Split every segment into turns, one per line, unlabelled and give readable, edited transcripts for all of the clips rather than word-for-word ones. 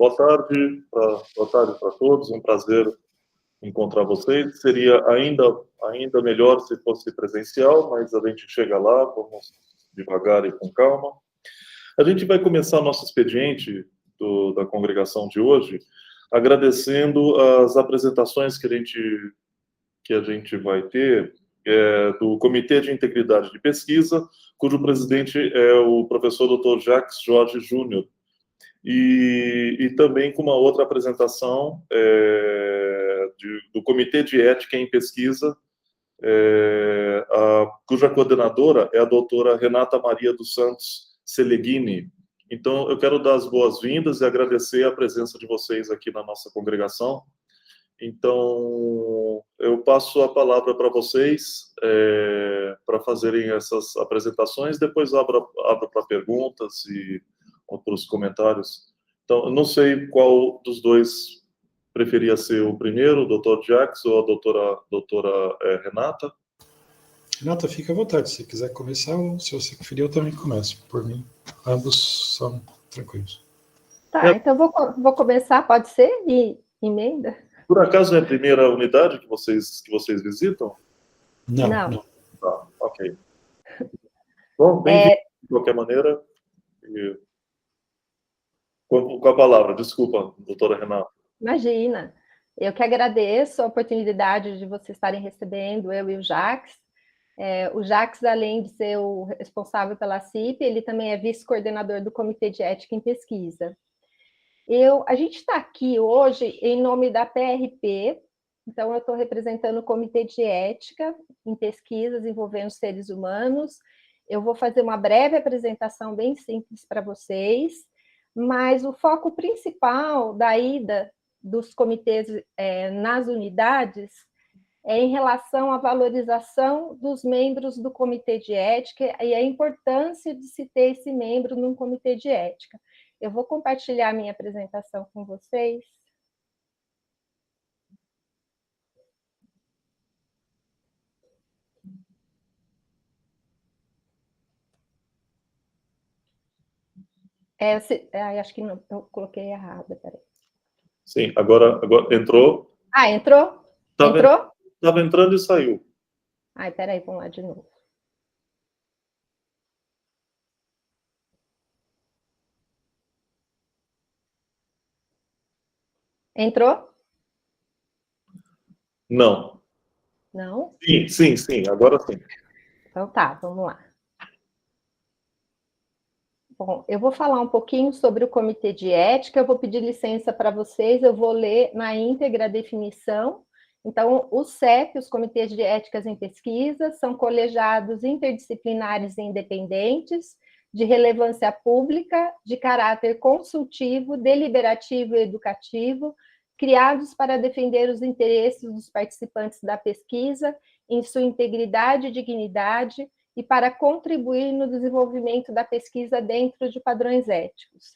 boa tarde para todos, um prazer encontrar vocês. Seria ainda melhor se fosse presencial, mas a gente chega lá, vamos devagar e com calma. A gente vai começar nosso expediente da congregação de hoje, agradecendo as apresentações que a gente vai ter do Comitê de Integridade de Pesquisa, cujo presidente é o professor Dr. Jacques Jorge Júnior, e também com uma outra apresentação do Comitê de Ética em Pesquisa, cuja coordenadora é a doutora Renata Maria dos Santos Seleghini. Então, eu quero dar as boas-vindas e agradecer a presença de vocês aqui na nossa congregação. Então, eu passo a palavra para vocês, para fazerem essas apresentações, depois abro para perguntas e outros comentários. Então, eu não sei qual dos dois preferia ser o primeiro, o Dr. Jacques ou a doutora Renata.
Renata, fica à vontade. Se quiser começar, ou se você preferir, eu também começo. Por mim, ambos são tranquilos.
Tá, então vou começar, pode ser? E emenda?
Por acaso é a primeira unidade que vocês visitam?
Não.
Tá, ok. Bom, bem-vindo de qualquer maneira. Com a palavra, desculpa, doutora Renata.
Imagina. Eu que agradeço a oportunidade de vocês estarem recebendo, eu e o Jacques. O Jacques, além de ser o responsável pela CIP, ele também é vice-coordenador do Comitê de Ética em Pesquisa. A gente está aqui hoje em nome da PRP, então eu estou representando o Comitê de Ética em Pesquisas envolvendo seres humanos. Eu vou fazer uma breve apresentação bem simples para vocês, mas o foco principal da ida dos comitês nas unidades é em relação à valorização dos membros do Comitê de Ética e a importância de se ter esse membro num Comitê de Ética. Eu vou compartilhar minha apresentação com vocês. Acho que não, eu coloquei errado, peraí.
Sim, agora entrou.
Ah, entrou? Entrou?
Estava entrando e saiu.
Ai, peraí, vamos lá de novo. Entrou?
Não.
Não?
Sim, agora sim.
Então tá, vamos lá. Bom, eu vou falar um pouquinho sobre o Comitê de Ética, eu vou pedir licença para vocês, eu vou ler na íntegra a definição. Então, os CEP, os Comitês de Éticas em Pesquisa, são colegiados interdisciplinares e independentes, de relevância pública, de caráter consultivo, deliberativo e educativo, criados para defender os interesses dos participantes da pesquisa em sua integridade e dignidade e para contribuir no desenvolvimento da pesquisa dentro de padrões éticos.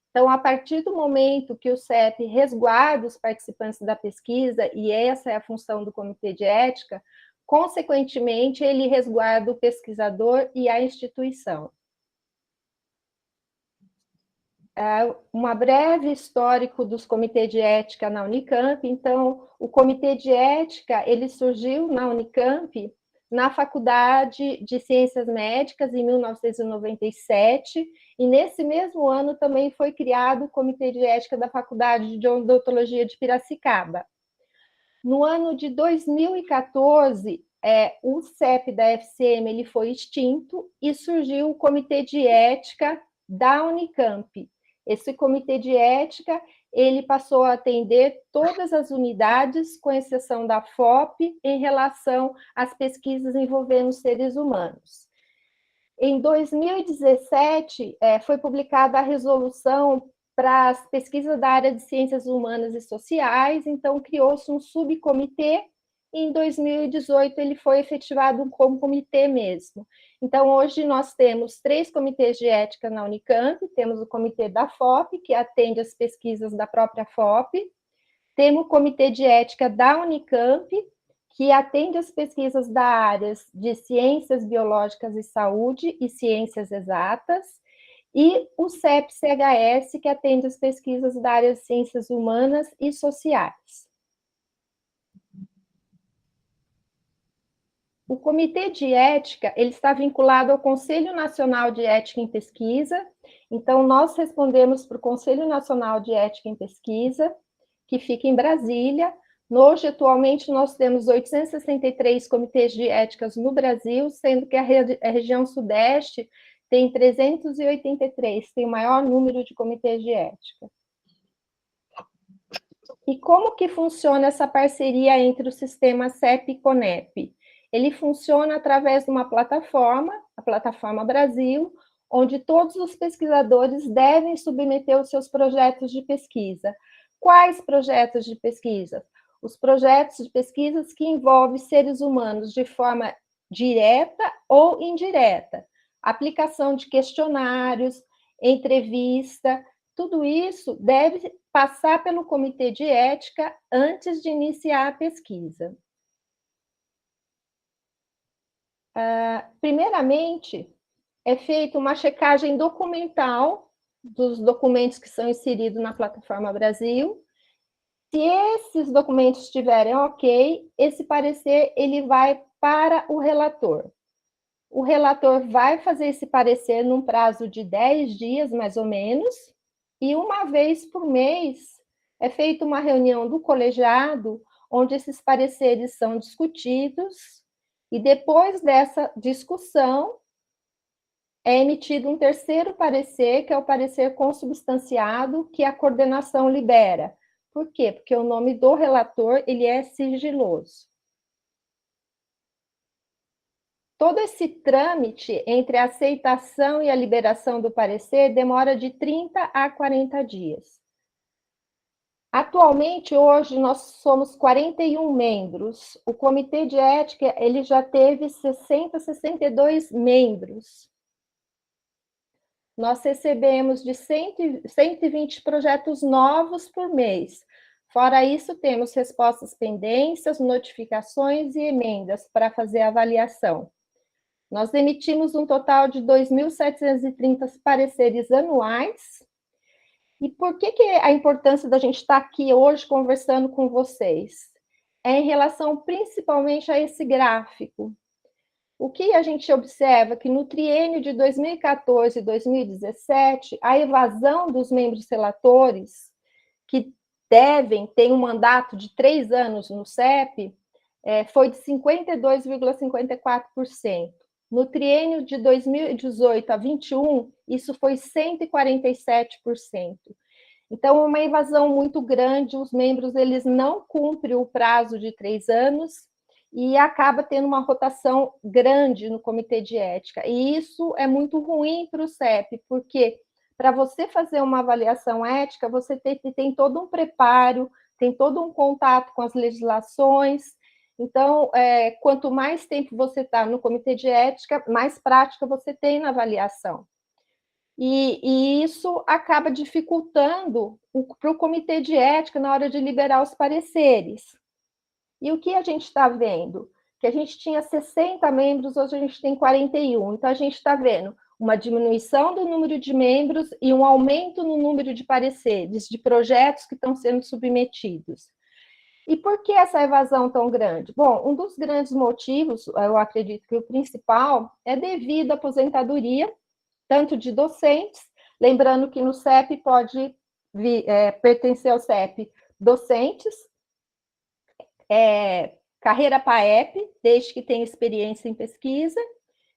Então, a partir do momento que o CEP resguarda os participantes da pesquisa, e essa é a função do Comitê de Ética, consequentemente, ele resguarda o pesquisador e a instituição. Uma breve histórico dos comitês de ética na Unicamp. Então, o Comitê de Ética, ele surgiu na Unicamp, na Faculdade de Ciências Médicas, em 1997, e nesse mesmo ano também foi criado o Comitê de Ética da Faculdade de Odontologia de Piracicaba. No ano de 2014, o CEP da FCM ele foi extinto e surgiu o Comitê de Ética da Unicamp. Esse Comitê de Ética ele passou a atender todas as unidades, com exceção da FOP, em relação às pesquisas envolvendo seres humanos. Em 2017, foi publicada a resolução para as pesquisas da área de ciências humanas e sociais, então criou-se um subcomitê, e em 2018 ele foi efetivado como comitê mesmo. Então, hoje nós temos 3 comitês de ética na Unicamp, temos o comitê da FOP, que atende as pesquisas da própria FOP, temos o comitê de ética da Unicamp, que atende as pesquisas da áreas de ciências biológicas e saúde e ciências exatas, e o CEP-CHS, que atende as pesquisas da área de ciências humanas e sociais. O Comitê de Ética, ele está vinculado ao Conselho Nacional de Ética em Pesquisa, então nós respondemos para o Conselho Nacional de Ética em Pesquisa, que fica em Brasília. Hoje, atualmente, nós temos 863 comitês de éticas no Brasil, sendo que a região Sudeste tem 383, tem o maior número de comitês de ética. E como que funciona essa parceria entre o sistema CEP e CONEP? Ele funciona através de uma plataforma, a Plataforma Brasil, onde todos os pesquisadores devem submeter os seus projetos de pesquisa. Quais projetos de pesquisa? Os projetos de pesquisa que envolvem seres humanos de forma direta ou indireta. Aplicação de questionários, entrevista, tudo isso deve passar pelo Comitê de Ética antes de iniciar a pesquisa. Primeiramente, é feita uma checagem documental dos documentos que são inseridos na Plataforma Brasil. Se esses documentos estiverem ok, esse parecer ele vai para o relator. O relator vai fazer esse parecer num prazo de 10 dias, mais ou menos, e uma vez por mês é feita uma reunião do colegiado, onde esses pareceres são discutidos, e depois dessa discussão, é emitido um terceiro parecer, que é o parecer consubstanciado, que a coordenação libera. Por quê? Porque o nome do relator ele é sigiloso. Todo esse trâmite entre a aceitação e a liberação do parecer demora de 30 a 40 dias. Atualmente, hoje, nós somos 41 membros. O Comitê de Ética ele já teve 62 membros. Nós recebemos de 120 projetos novos por mês. Fora isso, temos respostas pendências, notificações e emendas para fazer a avaliação. Nós emitimos um total de 2.730 pareceres anuais. E por que a importância da gente estar aqui hoje conversando com vocês? É em relação principalmente a esse gráfico. O que a gente observa que no triênio de 2014 e 2017, a evasão dos membros relatores, que tem um mandato de 3 anos no CEP, foi de 52,54%. No triênio de 2018 a 2021, isso foi 147%. Então, é uma evasão muito grande, os membros eles não cumprem o prazo de 3 anos e acaba tendo uma rotação grande no Comitê de Ética. E isso é muito ruim para o CEP, porque para você fazer uma avaliação ética, você tem todo um preparo, tem todo um contato com as legislações. Então, quanto mais tempo você está no Comitê de Ética, mais prática você tem na avaliação. E isso acaba dificultando para o Comitê de Ética na hora de liberar os pareceres. E o que a gente está vendo? Que a gente tinha 60 membros, hoje a gente tem 41. Então, a gente está vendo uma diminuição do número de membros e um aumento no número de pareceres, de projetos que estão sendo submetidos. E por que essa evasão tão grande? Bom, um dos grandes motivos, eu acredito que o principal, é devido à aposentadoria, tanto de docentes, lembrando que no CEP pode pertencer ao CEP docentes, carreira PAEP, desde que tenha experiência em pesquisa,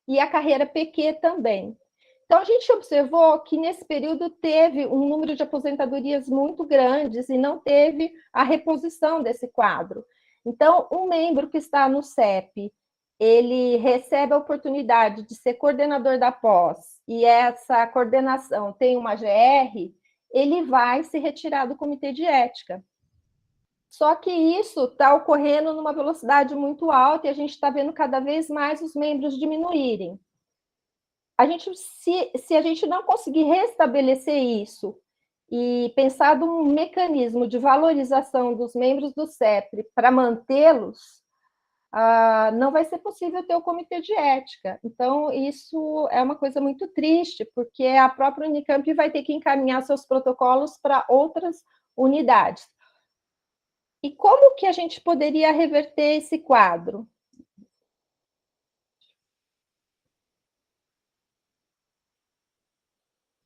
e a carreira PQ também. Então, a gente observou que nesse período teve um número de aposentadorias muito grandes e não teve a reposição desse quadro. Então, um membro que está no CEP, ele recebe a oportunidade de ser coordenador da pós e essa coordenação tem uma GR, ele vai se retirar do Comitê de Ética. Só que isso está ocorrendo numa velocidade muito alta e a gente está vendo cada vez mais os membros diminuírem. Se a gente não conseguir restabelecer isso e pensar num mecanismo de valorização dos membros do CEP para mantê-los, não vai ser possível ter o comitê de ética. Então, isso é uma coisa muito triste, porque a própria Unicamp vai ter que encaminhar seus protocolos para outras unidades. E como que a gente poderia reverter esse quadro?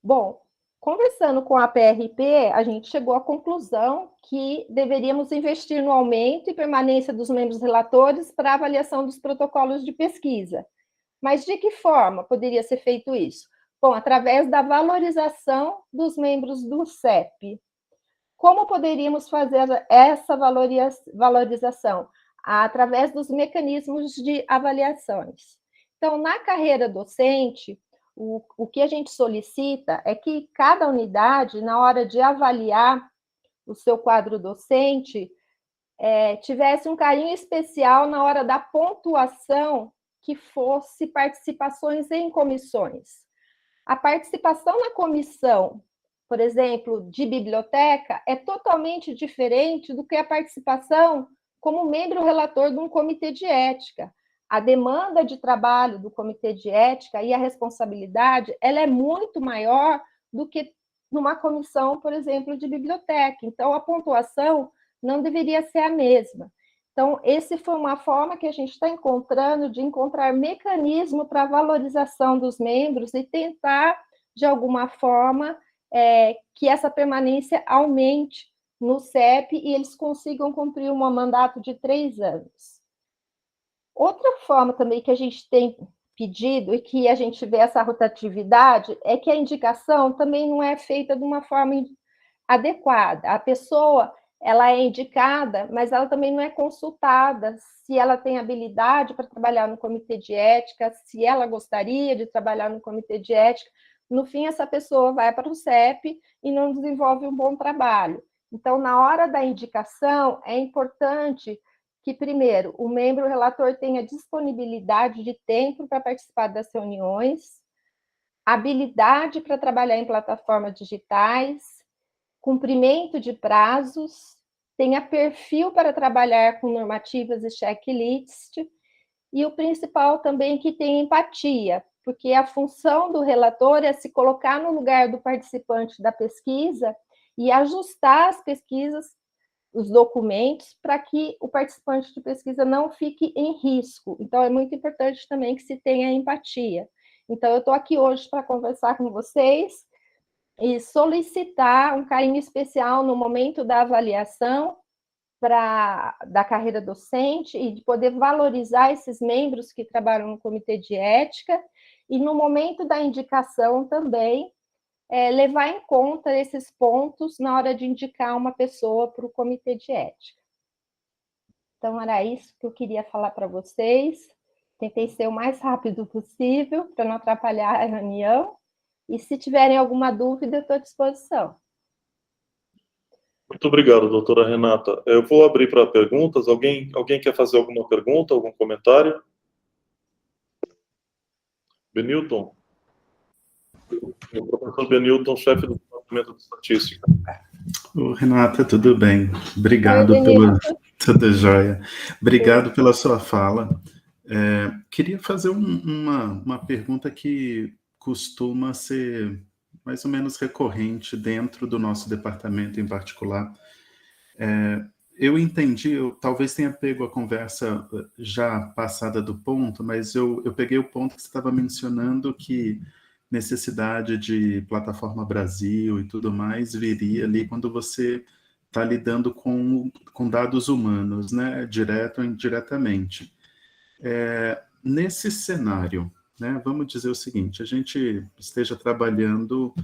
Bom, conversando com a PRP, a gente chegou à conclusão que deveríamos investir no aumento e permanência dos membros relatores para avaliação dos protocolos de pesquisa. Mas de que forma poderia ser feito isso? Bom, através da valorização dos membros do CEP. Como poderíamos fazer essa valorização? Através dos mecanismos de avaliações. Então, na carreira docente, o que a gente solicita é que cada unidade, na hora de avaliar o seu quadro docente, tivesse um carinho especial na hora da pontuação, que fosse participações em comissões. A participação na comissão, por exemplo, de biblioteca, é totalmente diferente do que a participação como membro relator de um comitê de ética. A demanda de trabalho do comitê de ética e a responsabilidade, ela é muito maior do que numa comissão, por exemplo, de biblioteca. Então, a pontuação não deveria ser a mesma. Então, essa foi uma forma que a gente está encontrando de encontrar mecanismo para a valorização dos membros e tentar, de alguma forma, que essa permanência aumente no CEP e eles consigam cumprir um mandato de 3 anos. Outra forma também que a gente tem pedido e que a gente vê essa rotatividade é que a indicação também não é feita de uma forma adequada. A pessoa, ela é indicada, mas ela também não é consultada se ela tem habilidade para trabalhar no comitê de ética, se ela gostaria de trabalhar no comitê de ética. No fim, essa pessoa vai para o CEP e não desenvolve um bom trabalho. Então, na hora da indicação, é importante que, primeiro, o membro relator tenha disponibilidade de tempo para participar das reuniões, habilidade para trabalhar em plataformas digitais, cumprimento de prazos, tenha perfil para trabalhar com normativas e checklist, e o principal também que tenha empatia, porque a função do relator é se colocar no lugar do participante da pesquisa e ajustar as pesquisas, os documentos, para que o participante de pesquisa não fique em risco. Então, é muito importante também que se tenha empatia. Então, eu estou aqui hoje para conversar com vocês e solicitar um carinho especial no momento da avaliação da carreira docente e de poder valorizar esses membros que trabalham no comitê de ética e no momento da indicação também levar em conta esses pontos na hora de indicar uma pessoa para o comitê de ética. Então, era isso que eu queria falar para vocês. Tentei ser o mais rápido possível para não atrapalhar a reunião. E se tiverem alguma dúvida, eu estou à disposição.
Muito obrigado, doutora Renata. Eu vou abrir para perguntas. Alguém quer fazer alguma pergunta, algum comentário? Benilton? O professor Benilton, chefe do Departamento de Estatística.
Renata, tudo bem? Obrigado pela... Tudo jóia. Obrigado pela sua fala. Queria fazer uma pergunta que costuma ser mais ou menos recorrente dentro do nosso departamento em particular. Eu entendi, eu talvez tenha pego a conversa já passada do ponto, mas eu peguei o ponto que você estava mencionando, que necessidade de plataforma Brasil e tudo mais viria ali quando você está lidando com dados humanos, né, direto ou indiretamente. Nesse cenário, né, vamos dizer o seguinte, a gente esteja trabalhando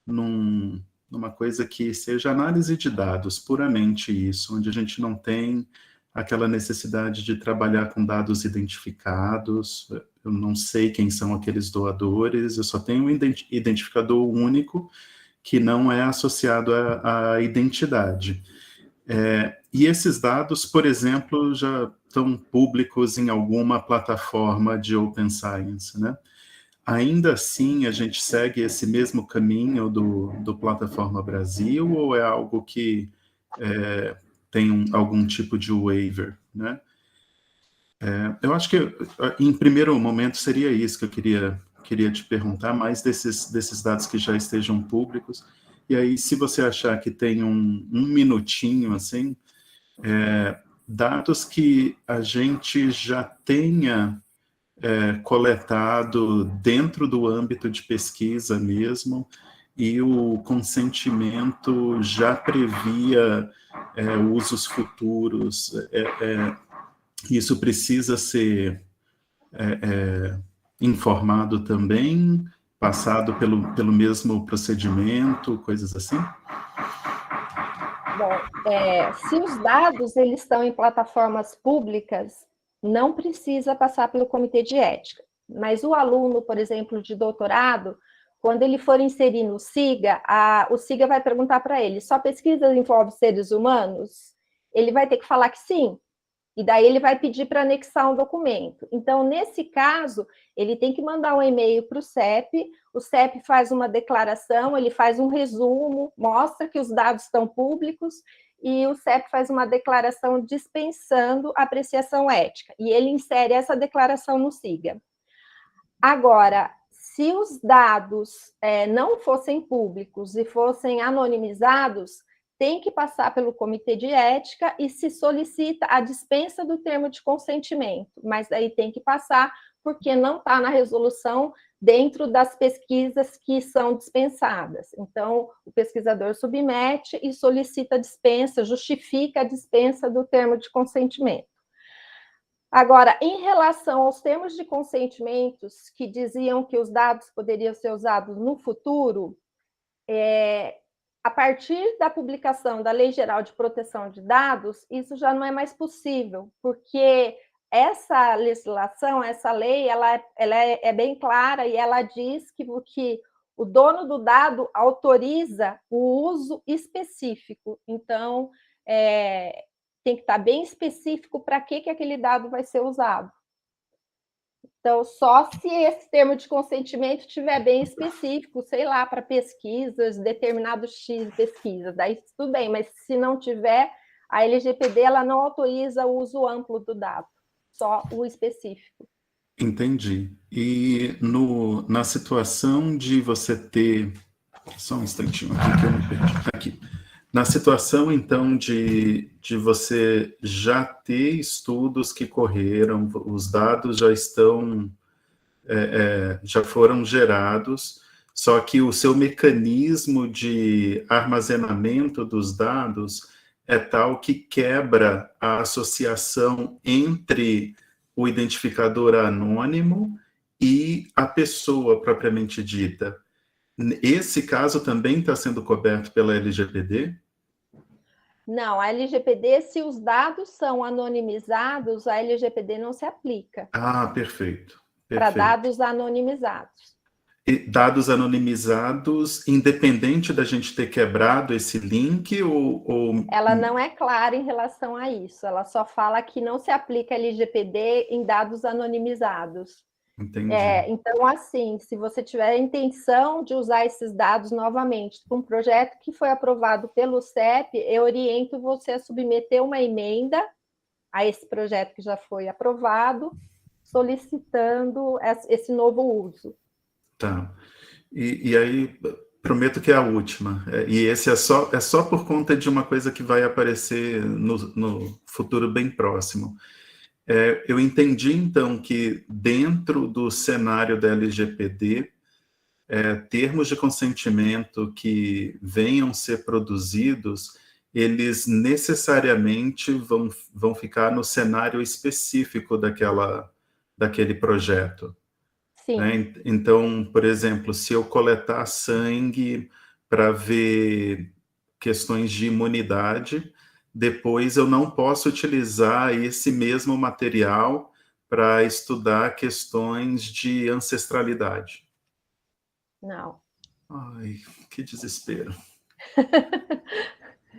numa coisa que seja análise de dados, puramente isso, onde a gente não tem aquela necessidade de trabalhar com dados identificados, eu não sei quem são aqueles doadores, eu só tenho um identificador único que não é associado à identidade. E esses dados, por exemplo, já estão públicos em alguma plataforma de Open Science, né? Ainda assim, a gente segue esse mesmo caminho do Plataforma Brasil, ou é algo que tem algum tipo de waiver, né? Eu acho que, em primeiro momento, seria isso que eu queria te perguntar, mais desses dados que já estejam públicos. E aí, se você achar que tem um minutinho, assim, dados que a gente já tenha coletado dentro do âmbito de pesquisa mesmo, e o consentimento já previa usos futuros. Isso precisa ser informado também, passado pelo mesmo procedimento, coisas assim?
Bom, se os dados eles estão em plataformas públicas, não precisa passar pelo comitê de ética. Mas o aluno, por exemplo, de doutorado, quando ele for inserir no SIGA, o SIGA vai perguntar para ele, só pesquisa envolve seres humanos? Ele vai ter que falar que sim. E daí ele vai pedir para anexar um documento. Então, nesse caso, ele tem que mandar um e-mail para o CEP faz uma declaração, ele faz um resumo, mostra que os dados estão públicos, e o CEP faz uma declaração dispensando a apreciação ética, e ele insere essa declaração no SIGA. Agora, se os dados não fossem públicos e fossem anonimizados, tem que passar pelo comitê de ética e se solicita a dispensa do termo de consentimento, mas aí tem que passar porque não está na resolução dentro das pesquisas que são dispensadas. Então, o pesquisador submete e solicita a dispensa, justifica a dispensa do termo de consentimento. Agora, em relação aos termos de consentimentos que diziam que os dados poderiam ser usados no futuro, a partir da publicação da Lei Geral de Proteção de Dados, isso já não é mais possível, porque essa legislação, essa lei, ela é bem clara e ela diz que o dono do dado autoriza o uso específico. Então, tem que estar bem específico para que aquele dado vai ser usado. Então, só se esse termo de consentimento estiver bem específico, sei lá, para pesquisas, determinado X de pesquisas, daí tudo bem, mas se não tiver, a LGPD ela não autoriza o uso amplo do dado, só o específico.
Entendi. E na situação de você ter... Só um instantinho aqui que eu me perdi. Aqui. Na situação, então, de você já ter estudos que correram, os dados já estão, já foram gerados, só que o seu mecanismo de armazenamento dos dados é tal que quebra a associação entre o identificador anônimo e a pessoa propriamente dita. Esse caso também está sendo coberto pela LGPD?
Não, a LGPD, se os dados são anonimizados, a LGPD não se aplica.
Ah, perfeito.
Para dados anonimizados.
E dados anonimizados, independente da gente ter quebrado esse link ou...
Ela não é clara em relação a isso, ela só fala que não se aplica a LGPD em dados anonimizados.
Entendi.
Então, assim, se você tiver a intenção de usar esses dados novamente para um projeto que foi aprovado pelo CEP, eu oriento você a submeter uma emenda a esse projeto que já foi aprovado, solicitando esse novo uso.
Tá. E aí, prometo que é a última. E esse é só por conta de uma coisa que vai aparecer no futuro bem próximo. Eu entendi, então, que dentro do cenário da LGPD, termos de consentimento que venham ser produzidos, eles necessariamente vão ficar no cenário específico daquele projeto.
Sim.
Né? Então, por exemplo, se eu coletar sangue para ver questões de imunidade, depois eu não posso utilizar esse mesmo material para estudar questões de ancestralidade.
Não.
Ai, que desespero.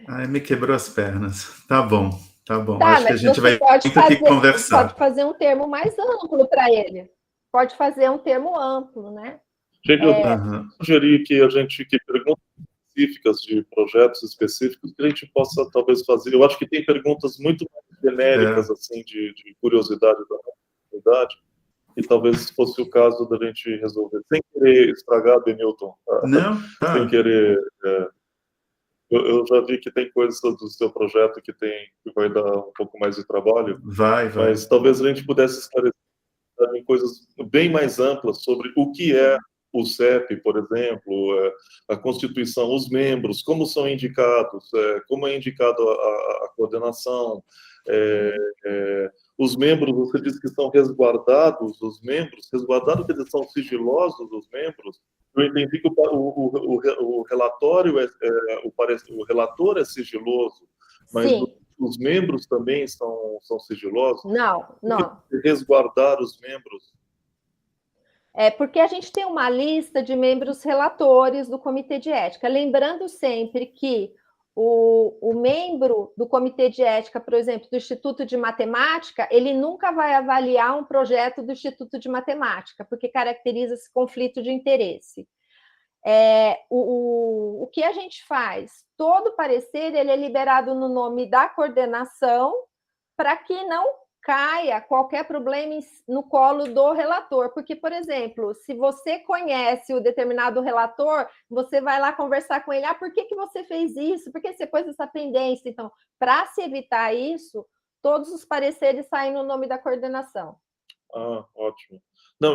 Ai, me quebrou as pernas. Tá bom.
Tá,
acho que a gente vai ter que conversar.
Pode fazer um termo mais amplo para ele. Pode fazer um termo amplo, né?
Gente, eu sugeri que a gente, que perguntas específicas de projetos específicos, que a gente possa talvez fazer. Eu acho que tem perguntas muito mais genéricas, assim, de curiosidade da comunidade, e talvez fosse o caso da gente resolver, sem querer estragar, Benilton,
Não, tá.
sem querer... Eu já vi que tem coisas do seu projeto que vai dar um pouco mais de trabalho,
Vai.
mas talvez a gente pudesse esclarecer em coisas bem mais amplas sobre o que é o CEP, por exemplo, a Constituição, os membros, como são indicados, como é indicado a coordenação, os membros, você disse que são resguardados, os membros, resguardados quer dizer, são sigilosos os membros. Eu entendi que o relatório, o relator é sigiloso, mas os membros também são sigilosos?
Não.
Resguardar os membros?
Porque a gente tem uma lista de membros relatores do Comitê de Ética. Lembrando sempre que o membro do Comitê de Ética, por exemplo, do Instituto de Matemática, ele nunca vai avaliar um projeto do Instituto de Matemática, porque caracteriza esse conflito de interesse. O que a gente faz? Todo parecer ele é liberado no nome da coordenação para que não caia qualquer problema no colo do relator, porque, por exemplo, se você conhece o determinado relator, você vai lá conversar com ele, por que você fez isso? Por que você pôs essa pendência? Então, para se evitar isso, todos os pareceres saem no nome da coordenação.
Ótimo. Não,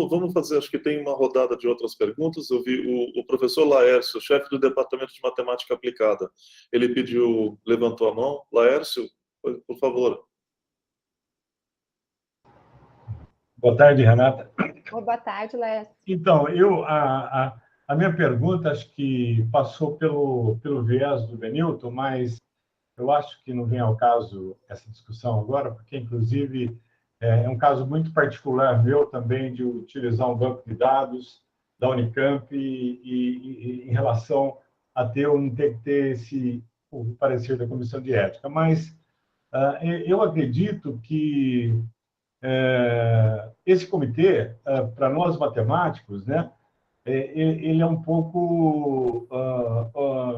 vamos fazer, acho que tem uma rodada de outras perguntas. Eu vi o professor Laércio, chefe do Departamento de Matemática Aplicada. Ele levantou a mão. Laércio, por favor.
Boa tarde, Renata.
Boa tarde, Léo.
Então, a minha pergunta acho que passou pelo viés do Benilton, mas eu acho que não vem ao caso essa discussão agora, porque, inclusive, é um caso muito particular meu também de utilizar um banco de dados da Unicamp e em relação a ter ou não ter que ter o parecer da Comissão de Ética. Mas eu acredito que esse comitê, para nós matemáticos, né, ele é um pouco,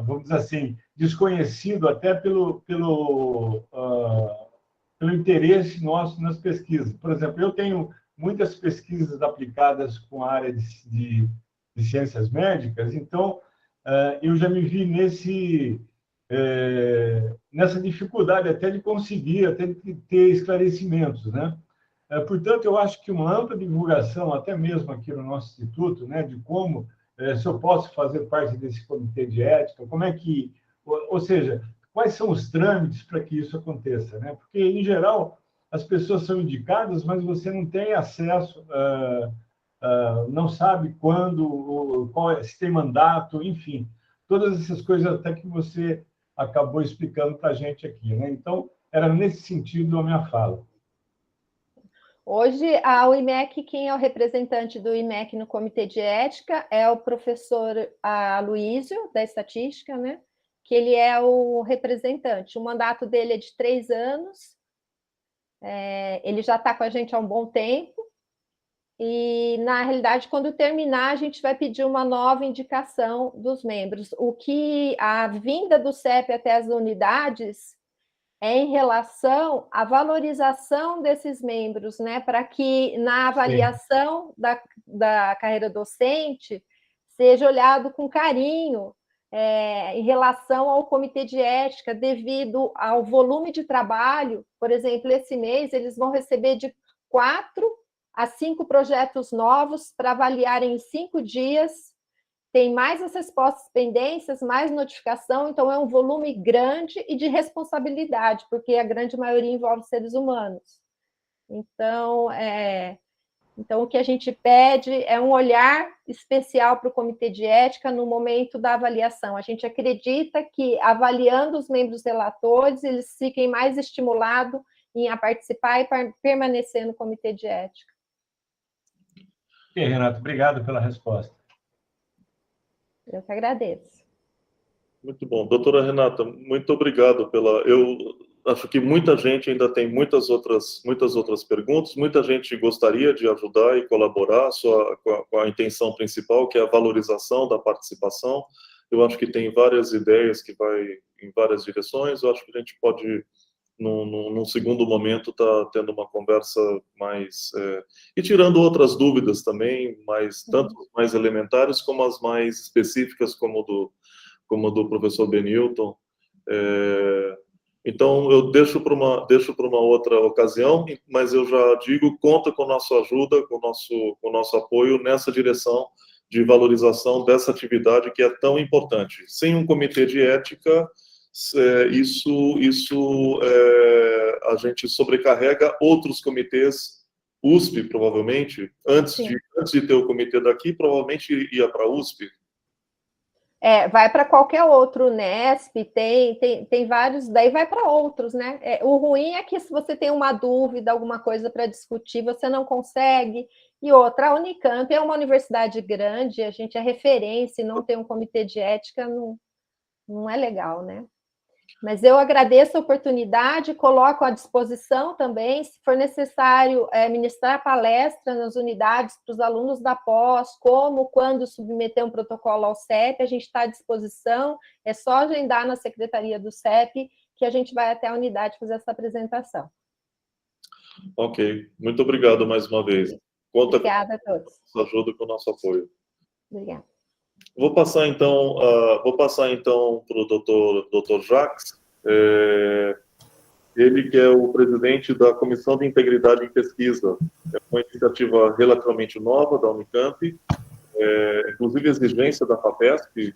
vamos dizer assim, desconhecido até pelo interesse nosso nas pesquisas. Por exemplo, eu tenho muitas pesquisas aplicadas com a área de ciências médicas, então eu já me vi nessa dificuldade até de conseguir, até de ter esclarecimentos, né? Portanto, eu acho que uma ampla divulgação, até mesmo aqui no nosso instituto, né, de como, se eu posso fazer parte desse comitê de ética, como é que, ou seja, quais são os trâmites para que isso aconteça, né? Porque, em geral, as pessoas são indicadas, mas você não tem acesso, não sabe quando, se tem mandato, enfim, todas essas coisas até que você acabou explicando para a gente aqui, né? Então, era nesse sentido a minha fala.
Hoje, o IMEC, quem é o representante do IMEC no Comitê de Ética é o professor Aloísio, da Estatística, né? Que ele é o representante. O mandato dele é de 3 anos, ele já está com a gente há um bom tempo, e, na realidade, quando terminar, a gente vai pedir uma nova indicação dos membros. O que a vinda do CEP até as unidades é em relação à valorização desses membros, né? Para que na avaliação da carreira docente seja olhado com carinho em relação ao comitê de ética, devido ao volume de trabalho. Por exemplo, esse mês eles vão receber de 4 a 5 projetos novos para avaliarem em 5 dias. Tem mais as respostas pendências, mais notificação, então é um volume grande e de responsabilidade, porque a grande maioria envolve seres humanos. Então, o que a gente pede é um olhar especial para o Comitê de Ética no momento da avaliação. A gente acredita que, avaliando os membros relatores, eles fiquem mais estimulados a participar e permanecer no Comitê de Ética.
Ok, Renato, obrigado pela resposta.
Eu que agradeço.
Muito bom. Doutora Renata, muito obrigado Eu acho que muita gente ainda tem muitas outras perguntas, muita gente gostaria de ajudar e colaborar com a intenção principal, que é a valorização da participação. Eu acho que tem várias ideias que vai em várias direções. Eu acho que a gente pode num segundo momento, está tendo uma conversa mais... e tirando outras dúvidas também, tanto as mais elementares como as mais específicas, como do professor Benilton. Então, eu deixo para uma outra ocasião, mas eu já digo, conta com a nossa ajuda, com o nosso apoio nessa direção de valorização dessa atividade que é tão importante. Sem um comitê de ética, a gente sobrecarrega outros comitês. USP, provavelmente, antes de ter o comitê daqui, provavelmente ia para a USP.
Vai para qualquer outro, Nesp, tem vários, daí vai para outros, né? O ruim é que se você tem uma dúvida, alguma coisa para discutir, você não consegue. E outra, a Unicamp é uma universidade grande, a gente é referência, e não ter um comitê de ética não é legal, né? Mas eu agradeço a oportunidade, coloco à disposição também, se for necessário ministrar palestra nas unidades para os alunos da pós, quando submeter um protocolo ao CEP, a gente está à disposição, é só agendar na secretaria do CEP, que a gente vai até a unidade fazer essa apresentação.
Ok, muito obrigado mais uma vez.
Obrigada a todos.
Com a nossa ajuda e com o nosso apoio.
Obrigada.
Vou passar então para o doutor Jacques, ele que é o presidente da Comissão de Integridade em Pesquisa. É uma iniciativa relativamente nova da Unicamp, inclusive exigência da FAPESP,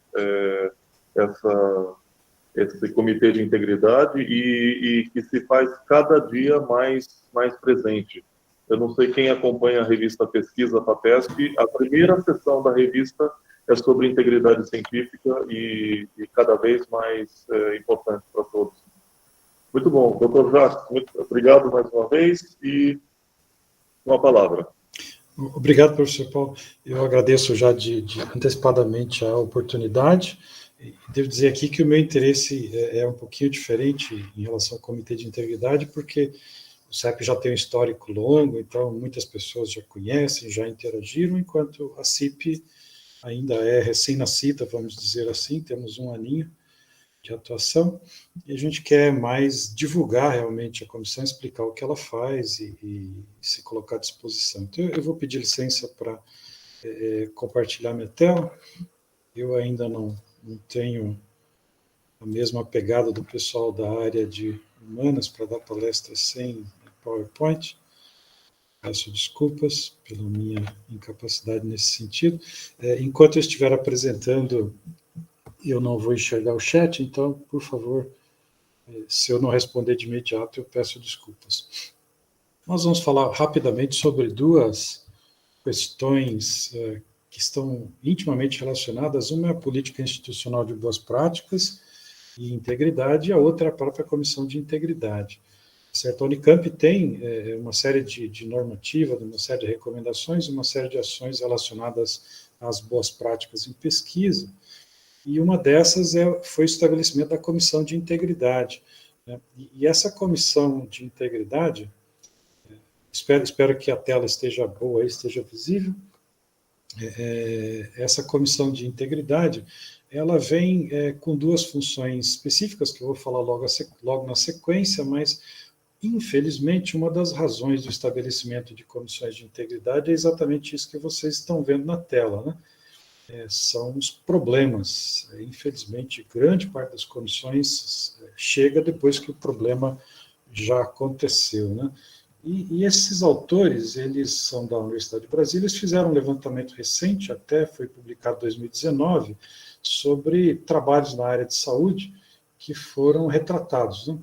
esse comitê de integridade, e que se faz cada dia mais presente. Eu não sei quem acompanha a revista Pesquisa FAPESP, a primeira sessão da revista é sobre integridade científica e cada vez mais importante para todos. Muito bom. Doutor Jacques, muito obrigado mais uma vez e uma palavra.
Obrigado, professor Paulo. Eu agradeço já antecipadamente a oportunidade. Devo dizer aqui que o meu interesse é um pouquinho diferente em relação ao Comitê de Integridade, porque o CEP já tem um histórico longo, então muitas pessoas já conhecem, já interagiram, enquanto a CIP ainda é recém-nascida, vamos dizer assim, temos um aninho de atuação, e a gente quer mais divulgar realmente a comissão, explicar o que ela faz e se colocar à disposição. Então, eu vou pedir licença para compartilhar minha tela. Eu ainda não tenho a mesma pegada do pessoal da área de humanas para dar palestra sem PowerPoint. Peço desculpas pela minha incapacidade nesse sentido. Enquanto eu estiver apresentando, eu não vou enxergar o chat, então, por favor, se eu não responder de imediato, eu peço desculpas. Nós vamos falar rapidamente sobre duas questões que estão intimamente relacionadas. Uma é a política institucional de boas práticas e integridade, e a outra é a própria comissão de integridade. Certo? A Unicamp tem uma série de normativas, uma série de recomendações, uma série de ações relacionadas às boas práticas em pesquisa, e uma dessas foi o estabelecimento da comissão de integridade. Né? E essa comissão de integridade, espero que a tela esteja boa, esteja visível, essa comissão de integridade, ela vem com duas funções específicas, que eu vou falar logo na sequência, mas infelizmente, uma das razões do estabelecimento de comissões de integridade é exatamente isso que vocês estão vendo na tela, né? São os problemas. Infelizmente, grande parte das comissões chega depois que o problema já aconteceu, né? E esses autores, eles são da Universidade de Brasília, eles fizeram um levantamento recente, até foi publicado em 2019, sobre trabalhos na área de saúde que foram retratados, né?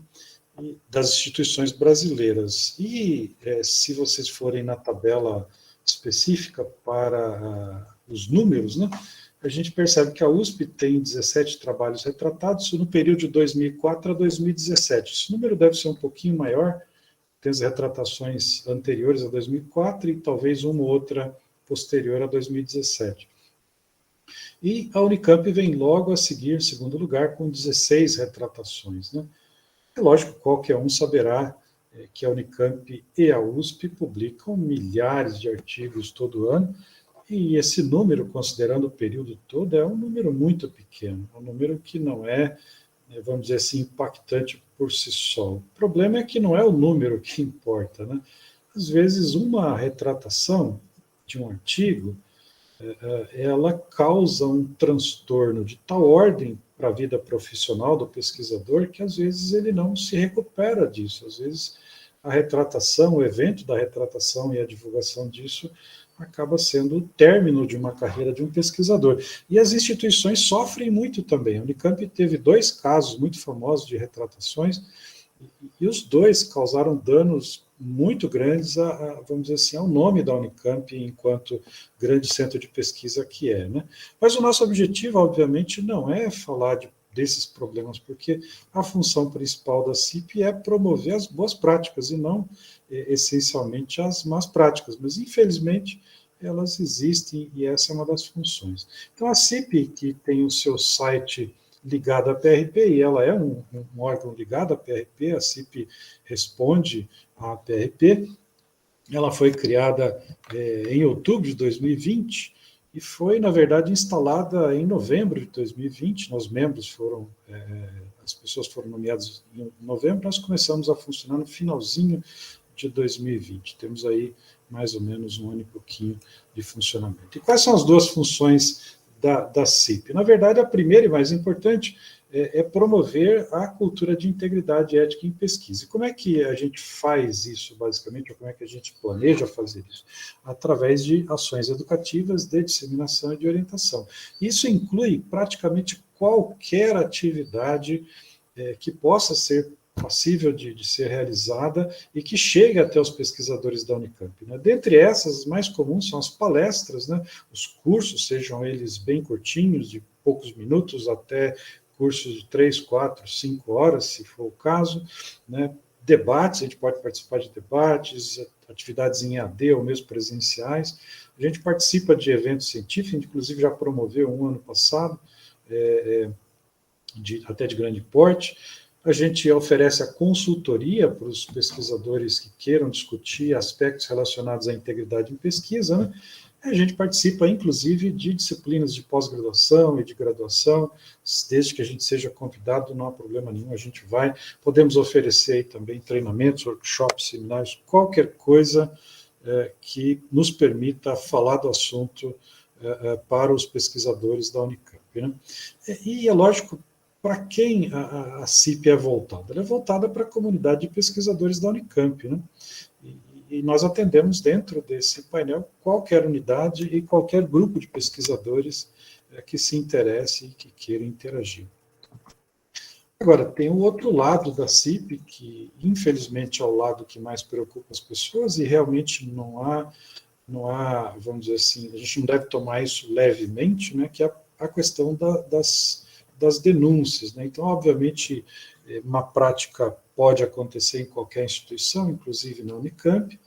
Das instituições brasileiras. E se vocês forem na tabela específica para os números, né, a gente percebe que a USP tem 17 trabalhos retratados no período de 2004 a 2017. Esse número deve ser um pouquinho maior, tem as retratações anteriores a 2004 e talvez uma ou outra posterior a 2017. E a Unicamp vem logo a seguir, em segundo lugar, com 16 retratações, né? É lógico, qualquer um saberá que a Unicamp e a USP publicam milhares de artigos todo ano, e esse número, considerando o período todo, é um número muito pequeno, um número que não é vamos dizer assim, impactante por si só. O problema é que não é o número que importa, né? Às vezes, uma retratação de um artigo, ela causa um transtorno de tal ordem para a vida profissional do pesquisador que, às vezes, ele não se recupera disso. Às vezes, a retratação, o evento da retratação e a divulgação disso acaba sendo o término de uma carreira de um pesquisador. E as instituições sofrem muito também. A Unicamp teve 2 casos muito famosos de retratações, e os 2 causaram danos muito grandes, vamos dizer assim, ao nome da Unicamp enquanto grande centro de pesquisa que é, né? Mas o nosso objetivo, obviamente, não é falar desses problemas, porque a função principal da CIP é promover as boas práticas e não, essencialmente, as más práticas. Mas, infelizmente, elas existem e essa é uma das funções. Então, a CIP, que tem o seu site ligado à PRP, e ela é um órgão ligado à PRP, a CIP responde à PRP, ela foi criada em outubro de 2020 e foi, na verdade, instalada em novembro de 2020, nós membros foram, as pessoas foram nomeadas em novembro, nós começamos a funcionar no finalzinho de 2020, temos aí mais ou menos 1 ano e pouquinho de funcionamento. E quais são as 2 funções da CIP? Na verdade, a primeira e mais importante é promover a cultura de integridade ética em pesquisa. E como é que a gente faz isso, basicamente, ou como é que a gente planeja fazer isso? Através de ações educativas, de disseminação e de orientação. Isso inclui praticamente qualquer atividade que possa ser passível de ser realizada e que chegue até os pesquisadores da Unicamp, né? Dentre essas, as mais comuns são as palestras, né? Os cursos, sejam eles bem curtinhos, de poucos minutos, até cursos de 3, 4, 5 horas, se for o caso, né? Debates, a gente pode participar de debates, atividades em EAD ou mesmo presenciais. A gente participa de eventos científicos, inclusive já promoveu um ano passado, até de grande porte. A gente oferece a consultoria para os pesquisadores que queiram discutir aspectos relacionados à integridade em pesquisa, né? A gente participa, inclusive, de disciplinas de pós-graduação e de graduação, desde que a gente seja convidado, não há problema nenhum, a gente vai. Podemos oferecer aí também treinamentos, workshops, seminários, qualquer coisa que nos permita falar do assunto para os pesquisadores da Unicamp, né? E é lógico, para quem a CIP é voltada? Ela é voltada para a comunidade de pesquisadores da Unicamp, né? E nós atendemos dentro desse painel qualquer unidade e qualquer grupo de pesquisadores que se interesse e que queira interagir. Agora, tem o outro lado da CIP, que infelizmente é o lado que mais preocupa as pessoas e realmente não há, vamos dizer assim, a gente não deve tomar isso levemente, né, que é a questão das denúncias, né? Então, obviamente, uma prática pode acontecer em qualquer instituição, inclusive na Unicamp,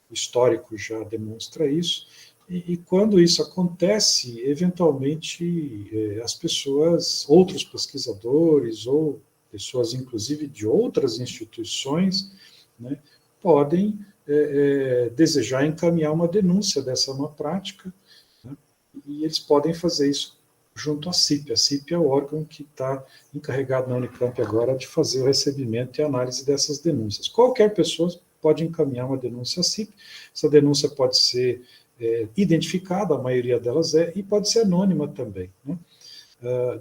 o histórico já demonstra isso, e quando isso acontece, eventualmente, as pessoas, outros pesquisadores, ou pessoas, inclusive, de outras instituições, né, podem desejar encaminhar uma denúncia dessa má prática, né, e eles podem fazer isso junto à CIP. A CIP é o órgão que está encarregado na Unicamp agora de fazer o recebimento e análise dessas denúncias. Qualquer pessoa pode encaminhar uma denúncia à CIP, essa denúncia pode ser identificada, a maioria delas e pode ser anônima também, né?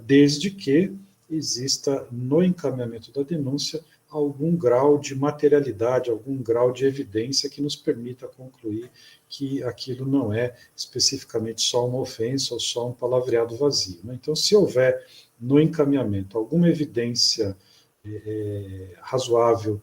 Desde que exista no encaminhamento da denúncia algum grau de materialidade, algum grau de evidência que nos permita concluir que aquilo não é especificamente só uma ofensa ou só um palavreado vazio, né? Então, se houver no encaminhamento alguma evidência razoável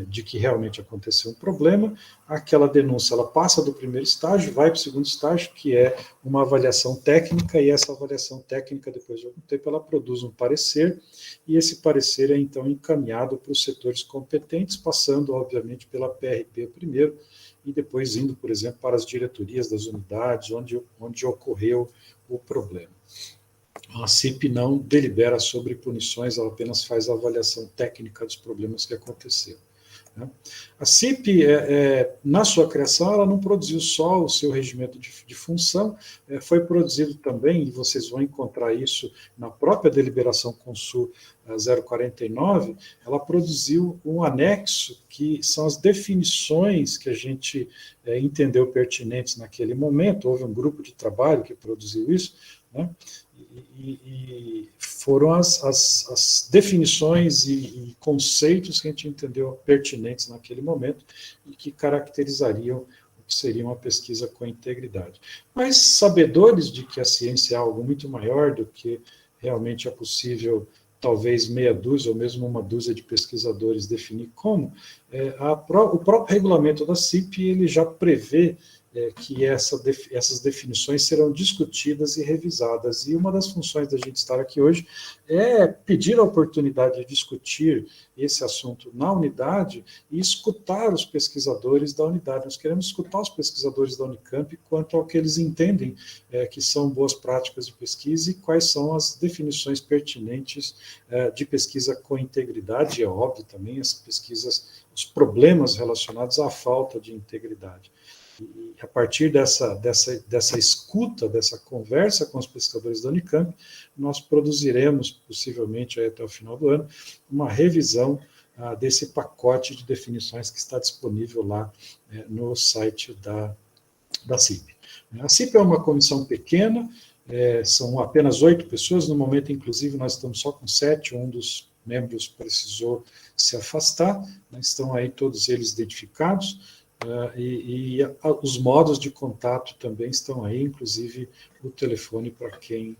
de que realmente aconteceu um problema, aquela denúncia ela passa do primeiro estágio, vai para o segundo estágio, que é uma avaliação técnica, e essa avaliação técnica, depois de algum tempo, ela produz um parecer, e esse parecer é então encaminhado para os setores competentes, passando, obviamente, pela PRP primeiro, e depois indo, por exemplo, para as diretorias das unidades, onde ocorreu o problema. A CIP não delibera sobre punições, ela apenas faz a avaliação técnica dos problemas que aconteceram. né? A CIP, na sua criação, ela não produziu só o seu regimento de função, foi produzido também, e vocês vão encontrar isso na própria deliberação Consul 049, ela produziu um anexo que são as definições que a gente entendeu pertinentes naquele momento. Houve um grupo de trabalho que produziu isso, né? E foram as definições e conceitos que a gente entendeu pertinentes naquele momento e que caracterizariam o que seria uma pesquisa com integridade. Mas sabedores de que a ciência é algo muito maior do que realmente é possível, talvez meia dúzia ou mesmo uma dúzia de pesquisadores definir como, o próprio regulamento da CIP ele já prevê que essas definições serão discutidas e revisadas. E uma das funções da gente estar aqui hoje é pedir a oportunidade de discutir esse assunto na unidade e escutar os pesquisadores da unidade. Nós queremos escutar os pesquisadores da Unicamp quanto ao que eles entendem que são boas práticas de pesquisa e quais são as definições pertinentes de pesquisa com integridade. E é óbvio também as pesquisas, os problemas relacionados à falta de integridade. E a partir dessa escuta, dessa conversa com os pesquisadores da Unicamp, nós produziremos, possivelmente até o final do ano, uma revisão desse pacote de definições que está disponível lá no site da CIP. A CIP é uma comissão pequena, são apenas 8 pessoas, no momento, inclusive, nós estamos só com 7, um dos membros precisou se afastar, né, estão aí todos eles identificados, e os modos de contato também estão aí, inclusive o telefone para quem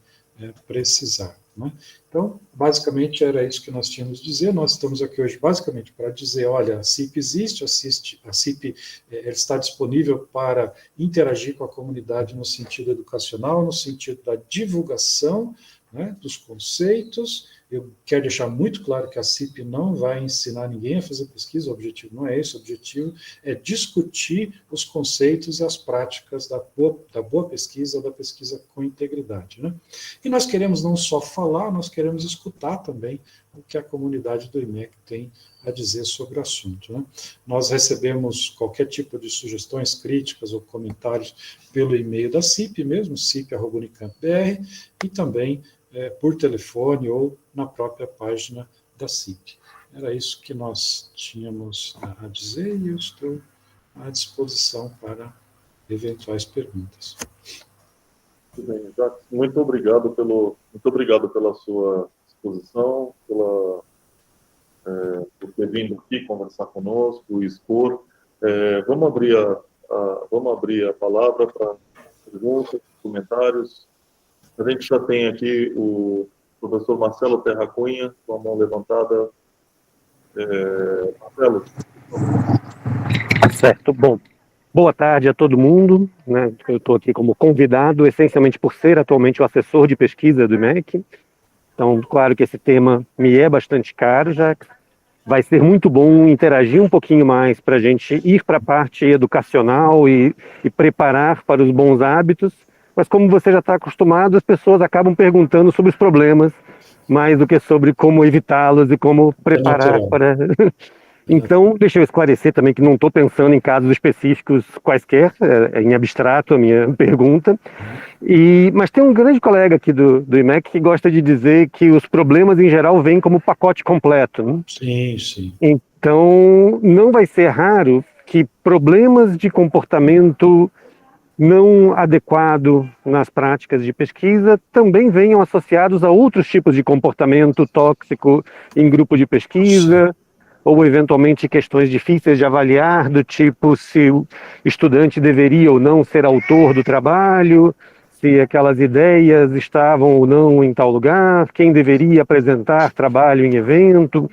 precisar, né? Então, basicamente era isso que nós tínhamos a dizer. Nós estamos aqui hoje basicamente para dizer, olha, a CIP existe, a CIP está disponível para interagir com a comunidade no sentido educacional, no sentido da divulgação, né, dos conceitos. Eu quero deixar muito claro que a CIP não vai ensinar ninguém a fazer pesquisa, o objetivo não é esse, o objetivo é discutir os conceitos e as práticas da boa pesquisa, da pesquisa com integridade, né? E nós queremos não só falar, nós queremos escutar também o que a comunidade do IMEC tem a dizer sobre o assunto, né? Nós recebemos qualquer tipo de sugestões, críticas ou comentários pelo e-mail da CIP mesmo, cip@unicamp.br, e também por telefone ou na própria página da CIP. Era isso que nós tínhamos a dizer e eu estou à disposição para eventuais perguntas.
Muito bem, Jacques, muito obrigado pela sua exposição, por ter vindo aqui conversar conosco e expor. Vamos abrir a palavra para perguntas, comentários. A gente já tem aqui o professor Marcelo Terra Cunha, com a mão levantada. Marcelo.
Certo, bom. Boa tarde a todo mundo, né? Eu estou aqui como convidado, essencialmente por ser atualmente o assessor de pesquisa do IMEC. Então, claro que esse tema me é bastante caro, já vai ser muito bom interagir um pouquinho mais para a gente ir para a parte educacional e preparar para os bons hábitos. Mas como você já está acostumado, as pessoas acabam perguntando sobre os problemas, mais do que sobre como evitá-los e como preparar para... Então, deixa eu esclarecer também que não estou pensando em casos específicos quaisquer, em abstrato a minha pergunta. Mas tem um grande colega aqui do IMEC que gosta de dizer que os problemas em geral vêm como pacote completo, né?
Sim, sim.
Então, não vai ser raro que problemas de comportamento não adequado nas práticas de pesquisa também venham associados a outros tipos de comportamento tóxico em grupo de pesquisa, ou eventualmente questões difíceis de avaliar, do tipo se o estudante deveria ou não ser autor do trabalho, se aquelas ideias estavam ou não em tal lugar, quem deveria apresentar trabalho em evento.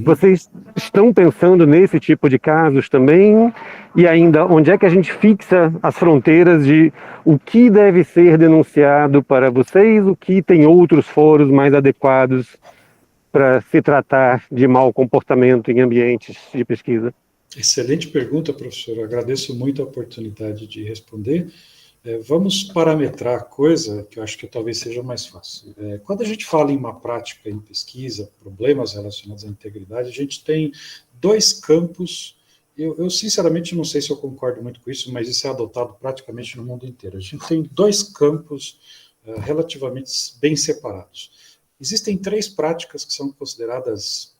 Vocês estão pensando nesse tipo de casos também? E ainda, onde é que a gente fixa as fronteiras de o que deve ser denunciado para vocês, o que tem outros foros mais adequados para se tratar de mau comportamento em ambientes de pesquisa?
Excelente pergunta, professor. Eu agradeço muito a oportunidade de responder. Vamos parametrar a coisa, que eu acho que talvez seja mais fácil. Quando a gente fala em má prática em pesquisa, problemas relacionados à integridade, a gente tem dois campos. Eu sinceramente não sei se eu concordo muito com isso, mas isso é adotado praticamente no mundo inteiro. A gente tem dois campos relativamente bem separados. Existem três práticas que são consideradas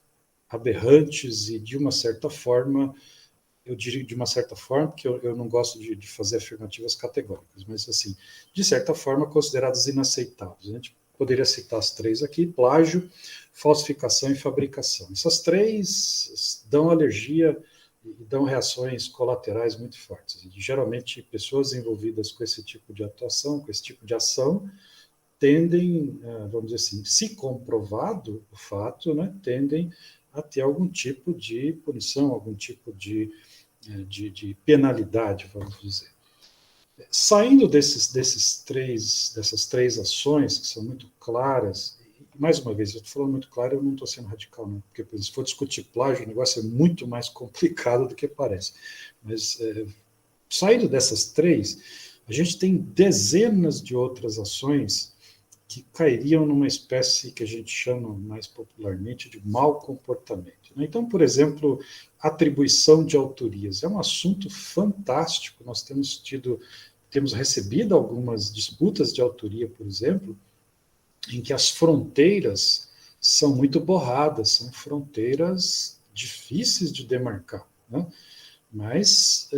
aberrantes e, de uma certa forma, eu diria de uma certa forma, porque eu não gosto de fazer afirmativas categóricas, mas, assim, de certa forma, consideradas inaceitáveis. A gente poderia citar as três aqui: plágio, falsificação e fabricação. Essas três dão alergia e dão reações colaterais muito fortes. E, geralmente, pessoas envolvidas com esse tipo de atuação, com esse tipo de ação, tendem, vamos dizer assim, se comprovado o fato, né, tendem a ter algum tipo de punição, algum tipo de penalidade, vamos dizer. Saindo dessas três ações, que são muito claras, e, mais uma vez, eu estou falando muito claro, eu não estou sendo radical, não, porque, se for discutir plágio, o negócio é muito mais complicado do que parece. Mas, saindo dessas três, a gente tem dezenas de outras ações que cairiam numa espécie que a gente chama mais popularmente de mau comportamento. Então, por exemplo, atribuição de autorias é um assunto fantástico. Nós temos recebido algumas disputas de autoria, por exemplo, em que as fronteiras são muito borradas, são fronteiras difíceis de demarcar, né? Mas,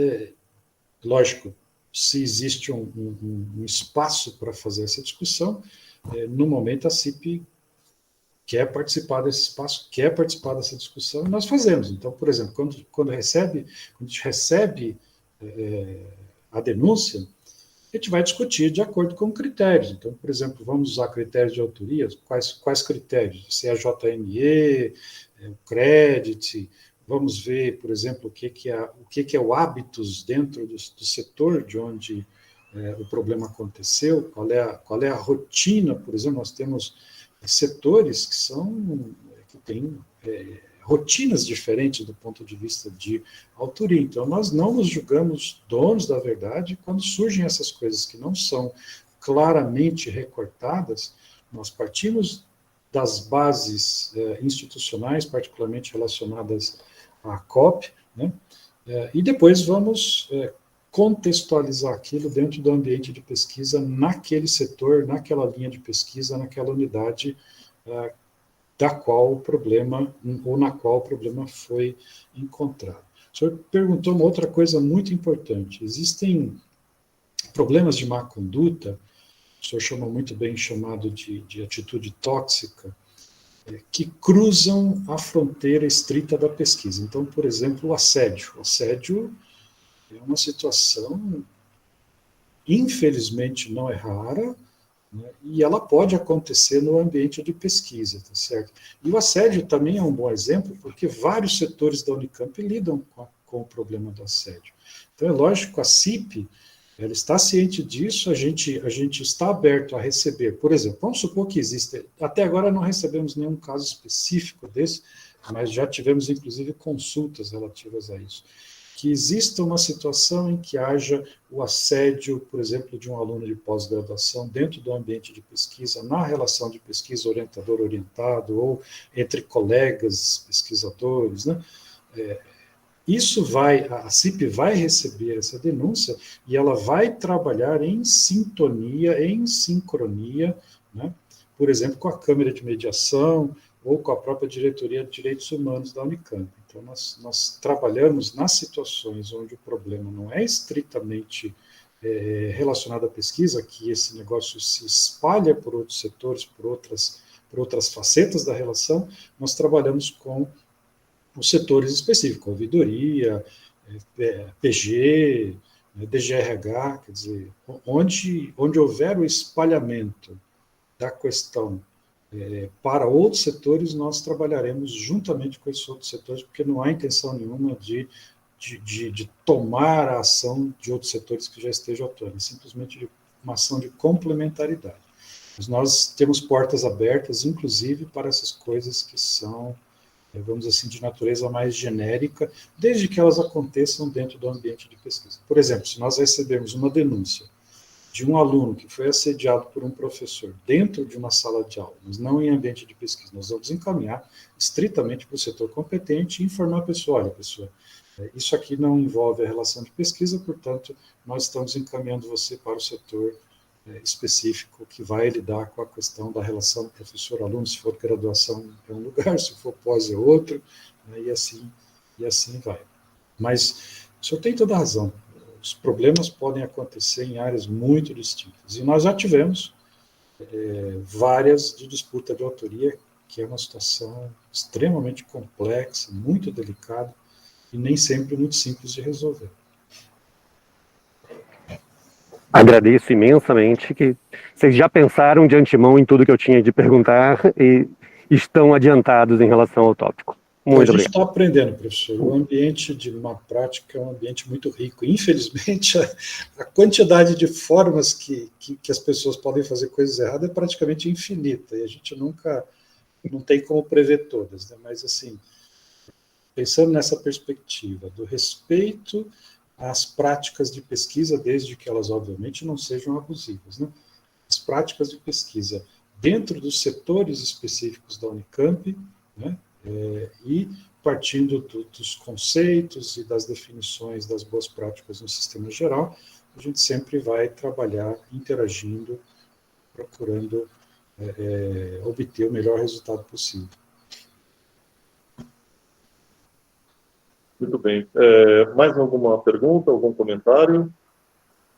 lógico, se existe um espaço para fazer essa discussão, no momento a CIP quer participar desse espaço, quer participar dessa discussão, e nós fazemos. Então, por exemplo, quando a gente recebe a denúncia, a gente vai discutir de acordo com critérios. Então, por exemplo, vamos usar critérios de autoria. Quais critérios? Se é a JME, o Credit. Vamos ver, por exemplo, o que é o hábitos dentro do setor de onde o problema aconteceu, qual é a rotina. Por exemplo, nós temos setores que têm rotinas diferentes do ponto de vista de autoria. Então, nós não nos julgamos donos da verdade. Quando surgem essas coisas que não são claramente recortadas, nós partimos das bases institucionais, particularmente relacionadas à COP, né? E depois vamos contextualizar aquilo dentro do ambiente de pesquisa, naquele setor, naquela linha de pesquisa, naquela unidade da qual o problema, ou na qual o problema foi encontrado. O senhor perguntou uma outra coisa muito importante. Existem problemas de má conduta, o senhor chamou muito bem chamado de atitude tóxica, que cruzam a fronteira estrita da pesquisa. Então, por exemplo, o assédio. O assédio é uma situação, infelizmente, não é rara, né, e ela pode acontecer no ambiente de pesquisa, tá certo? E o assédio também é um bom exemplo, porque vários setores da Unicamp lidam com o problema do assédio. Então, é lógico, a CIP, ela está ciente disso, a gente está aberto a receber. Por exemplo, vamos supor que existe, até agora não recebemos nenhum caso específico desse, mas já tivemos, inclusive, consultas relativas a isso. Que exista uma situação em que haja o assédio, por exemplo, de um aluno de pós-graduação dentro do ambiente de pesquisa, na relação de pesquisa orientador-orientado, ou entre colegas pesquisadores, né? A CIP vai receber essa denúncia e ela vai trabalhar em sintonia, em sincronia, né? Por exemplo, com a Câmara de Mediação ou com a própria Diretoria de Direitos Humanos da Unicamp. Então, nós trabalhamos nas situações onde o problema não é estritamente relacionado à pesquisa, que esse negócio se espalha por outros setores, por outras facetas da relação. Nós trabalhamos com os setores específicos, ouvidoria, PG, DGRH, quer dizer, onde houver o espalhamento da questão para outros setores, nós trabalharemos juntamente com esses outros setores, porque não há intenção nenhuma de tomar a ação de outros setores que já estejam atuando, é simplesmente uma ação de complementaridade. Mas nós temos portas abertas, inclusive, para essas coisas que são, vamos dizer assim, de natureza mais genérica, desde que elas aconteçam dentro do ambiente de pesquisa. Por exemplo, se nós recebermos uma denúncia de um aluno que foi assediado por um professor dentro de uma sala de aula, mas não em ambiente de pesquisa, nós vamos encaminhar estritamente para o setor competente e informar a pessoa, olha, pessoa, isso aqui não envolve a relação de pesquisa, portanto, nós estamos encaminhando você para o setor específico que vai lidar com a questão da relação professor-aluno, se for graduação é um lugar, se for pós é outro, né, e assim vai. Mas o senhor tem toda a razão, os problemas podem acontecer em áreas muito distintas, e nós já tivemos várias de disputa de autoria, que é uma situação extremamente complexa, muito delicada, e nem sempre muito simples de resolver.
Agradeço imensamente que vocês já pensaram de antemão em tudo que eu tinha de perguntar e estão adiantados em relação ao tópico. Muito obrigado.
A gente está aprendendo, professor. O ambiente de uma prática é um ambiente muito rico. Infelizmente, a quantidade de formas que as pessoas podem fazer coisas erradas é praticamente infinita, e a gente não tem como prever todas, né? Mas, assim, pensando nessa perspectiva do respeito às práticas de pesquisa, desde que elas, obviamente, não sejam abusivas, né? As práticas de pesquisa dentro dos setores específicos da Unicamp, né? E partindo dos conceitos e das definições das boas práticas no sistema geral, a gente sempre vai trabalhar interagindo, procurando obter o melhor resultado possível.
Muito bem. Mais alguma pergunta, algum comentário?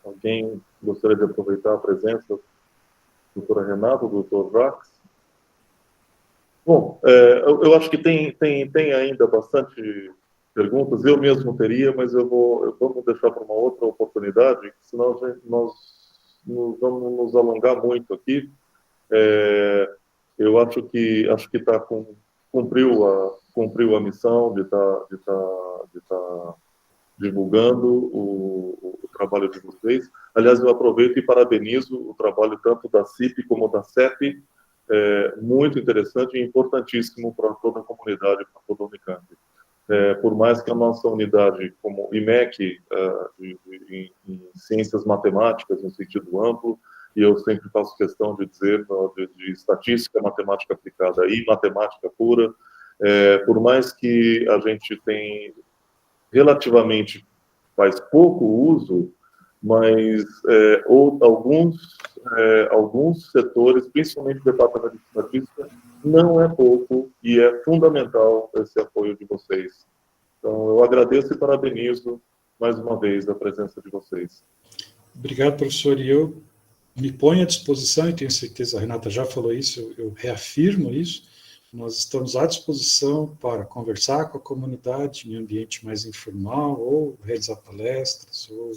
Alguém gostaria de aproveitar a presença da doutora Renata, do doutor Jacques? Bom, eu acho que tem ainda bastante perguntas, eu mesmo teria, mas vamos deixar para uma outra oportunidade, senão nós vamos nos alongar muito aqui. Eu acho que cumpriu a missão de estar divulgando o trabalho de vocês. Aliás, eu aproveito e parabenizo o trabalho tanto da CIP como da CEP, muito interessante e importantíssimo para toda a comunidade, para toda a Unicamp. Por mais que a nossa unidade, como IMEC, em ciências matemáticas, no sentido amplo, e eu sempre faço questão de dizer, de estatística, matemática aplicada e matemática pura, por mais que a gente tem relativamente faz pouco uso, mas alguns setores, principalmente o departamento de estatística, não é pouco e é fundamental esse apoio de vocês. Então, eu agradeço e parabenizo mais uma vez a presença de vocês.
Obrigado, professor. E eu me ponho à disposição, e tenho certeza, a Renata já falou isso, eu reafirmo isso, nós estamos à disposição para conversar com a comunidade em ambiente mais informal, ou realizar palestras, ou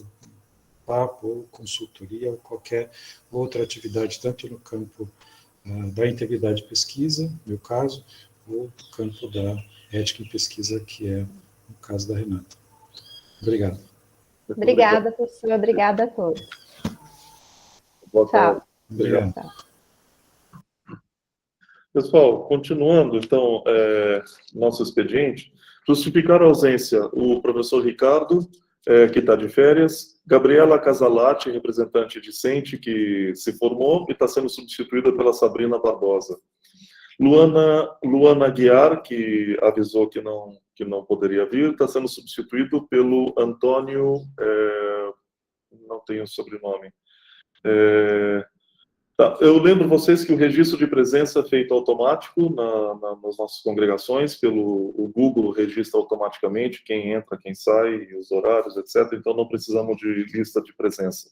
papo, ou consultoria, ou qualquer outra atividade, tanto no campo da integridade de pesquisa, no meu caso, ou no campo da ética em pesquisa, que é o caso da Renata. Obrigado.
Obrigada, professor. Obrigada a todos.
Boa tarde.
Tchau.
Obrigado.
Tchau.
Pessoal, continuando, então, nosso expediente, justificar a ausência, o professor Ricardo, que está de férias, Gabriela Casalati, representante discente, que se formou e está sendo substituída pela Sabrina Barbosa. Luana Guiar, que avisou que não poderia vir, está sendo substituído pelo Antônio, não tenho o sobrenome. Tá, eu lembro vocês que o registro de presença é feito automático nas nossas congregações, o Google registra automaticamente quem entra, quem sai, os horários, etc. Então não precisamos de lista de presença.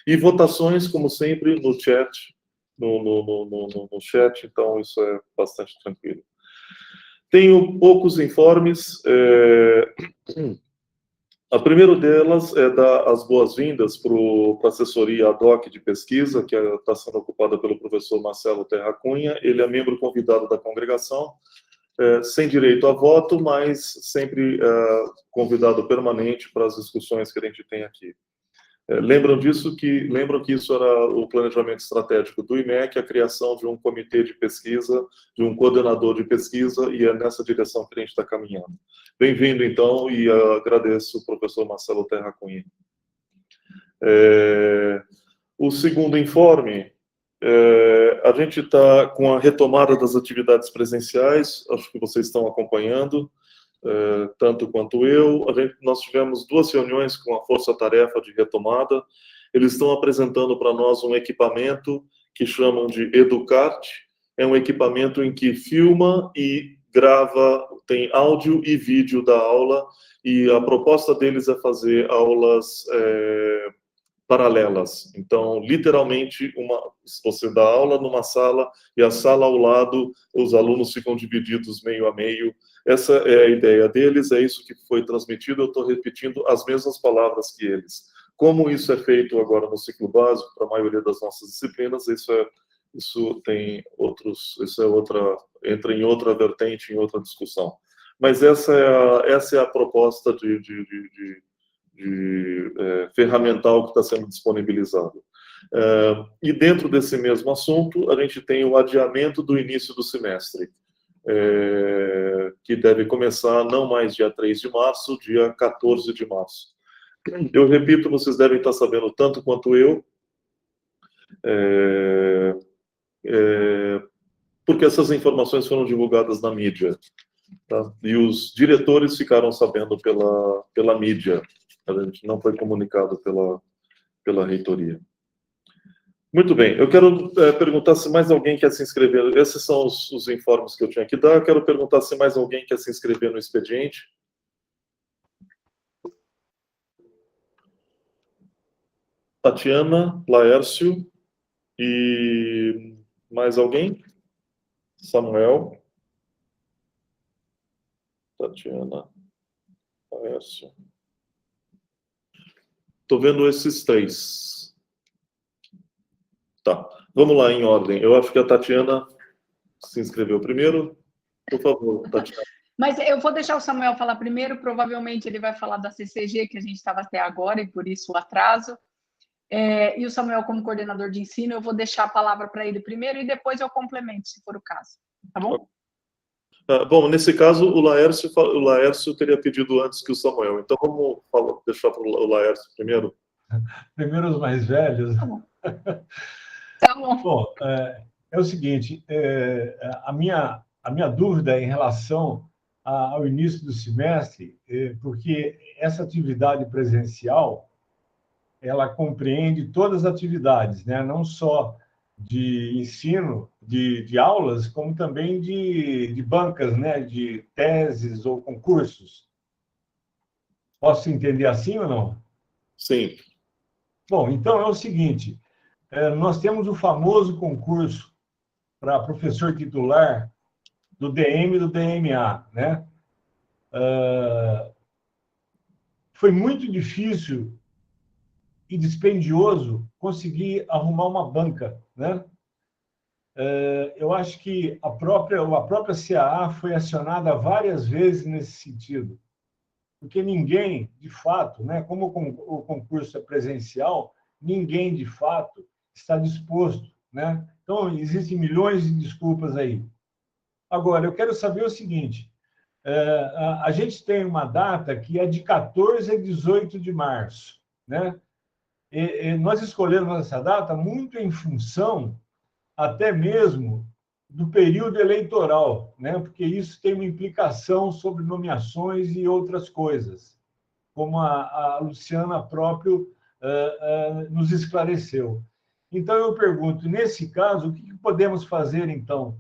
E votações, como sempre, no chat, no chat, então isso é bastante tranquilo. Tenho poucos informes. A primeira delas é dar as boas-vindas para a assessoria ad hoc de pesquisa, que está sendo ocupada pelo professor Marcelo Terra Cunha. Ele é membro convidado da congregação, sem direito a voto, mas sempre convidado permanente para as discussões que a gente tem aqui. Lembram que isso era o planejamento estratégico do IMEC, a criação de um comitê de pesquisa, de um coordenador de pesquisa, e é nessa direção que a gente está caminhando. Bem-vindo, então, e agradeço o professor Marcelo Terra Cunha. O segundo informe, a gente está com a retomada das atividades presenciais, acho que vocês estão acompanhando, tanto quanto eu. Nós tivemos 2 reuniões com a força-tarefa de retomada. Eles estão apresentando para nós um equipamento que chamam de Educart. É um equipamento em que filma e grava, tem áudio e vídeo da aula, e a proposta deles é fazer aulas paralelas. Então, literalmente, você dá aula numa sala e a sala ao lado, os alunos ficam divididos meio a meio. Essa é a ideia deles, é isso que foi transmitido. Eu estou repetindo as mesmas palavras que eles. Como isso é feito agora no ciclo básico, para a maioria das nossas disciplinas, entra em outra vertente, em outra discussão. Mas essa é a proposta de ferramental que está sendo disponibilizado. E dentro desse mesmo assunto, a gente tem o adiamento do início do semestre, que deve começar não mais dia 3 de março, dia 14 de março. Eu repito, vocês devem estar sabendo tanto quanto eu, porque essas informações foram divulgadas na mídia, tá? E os diretores ficaram sabendo pela mídia. A gente não foi comunicado pela reitoria. Muito bem, eu quero perguntar se mais alguém quer se inscrever. Esses são os informes que eu tinha que dar. Eu quero perguntar se mais alguém quer se inscrever no expediente. Tatiana, Laércio e mais alguém? Samuel. Tatiana, Laércio. Estou vendo esses 3. Tá, vamos lá em ordem. Eu acho que a Tatiana se inscreveu primeiro. Por favor, Tatiana.
Mas eu vou deixar o Samuel falar primeiro. Provavelmente ele vai falar da CCG, que a gente estava até agora, e por isso o atraso. E o Samuel, como coordenador de ensino, eu vou deixar a palavra para ele primeiro e depois eu complemento, se for o caso. Tá bom?
Bom, nesse caso, o Laércio teria pedido antes que o Samuel. Então, vamos deixar para o Laércio primeiro.
Primeiro os mais velhos.
Tá bom. Tá bom.
Bom, é o seguinte, a minha dúvida em relação ao início do semestre, porque essa atividade presencial, ela compreende todas as atividades, né? Não só de ensino, de aulas, como também de bancas, né? De teses ou concursos. Posso entender assim ou não?
Sim.
Bom, então é o seguinte, nós temos o famoso concurso para professor titular do DM e do DMA, né? Foi muito difícil e dispendioso conseguir arrumar uma banca, né? Eu acho que a própria CAA foi acionada várias vezes nesse sentido, porque ninguém, de fato, né, como o concurso é presencial, ninguém, de fato, está disposto, né? Então, existem milhões de desculpas aí. Agora, eu quero saber o seguinte, a gente tem uma data que é de 14 a 18 de março, né? E nós escolhemos essa data muito em função, até mesmo, do período eleitoral, né? Porque isso tem uma implicação sobre nomeações e outras coisas, como a Luciana próprio nos esclareceu. Então, eu pergunto, nesse caso, o que podemos fazer, então?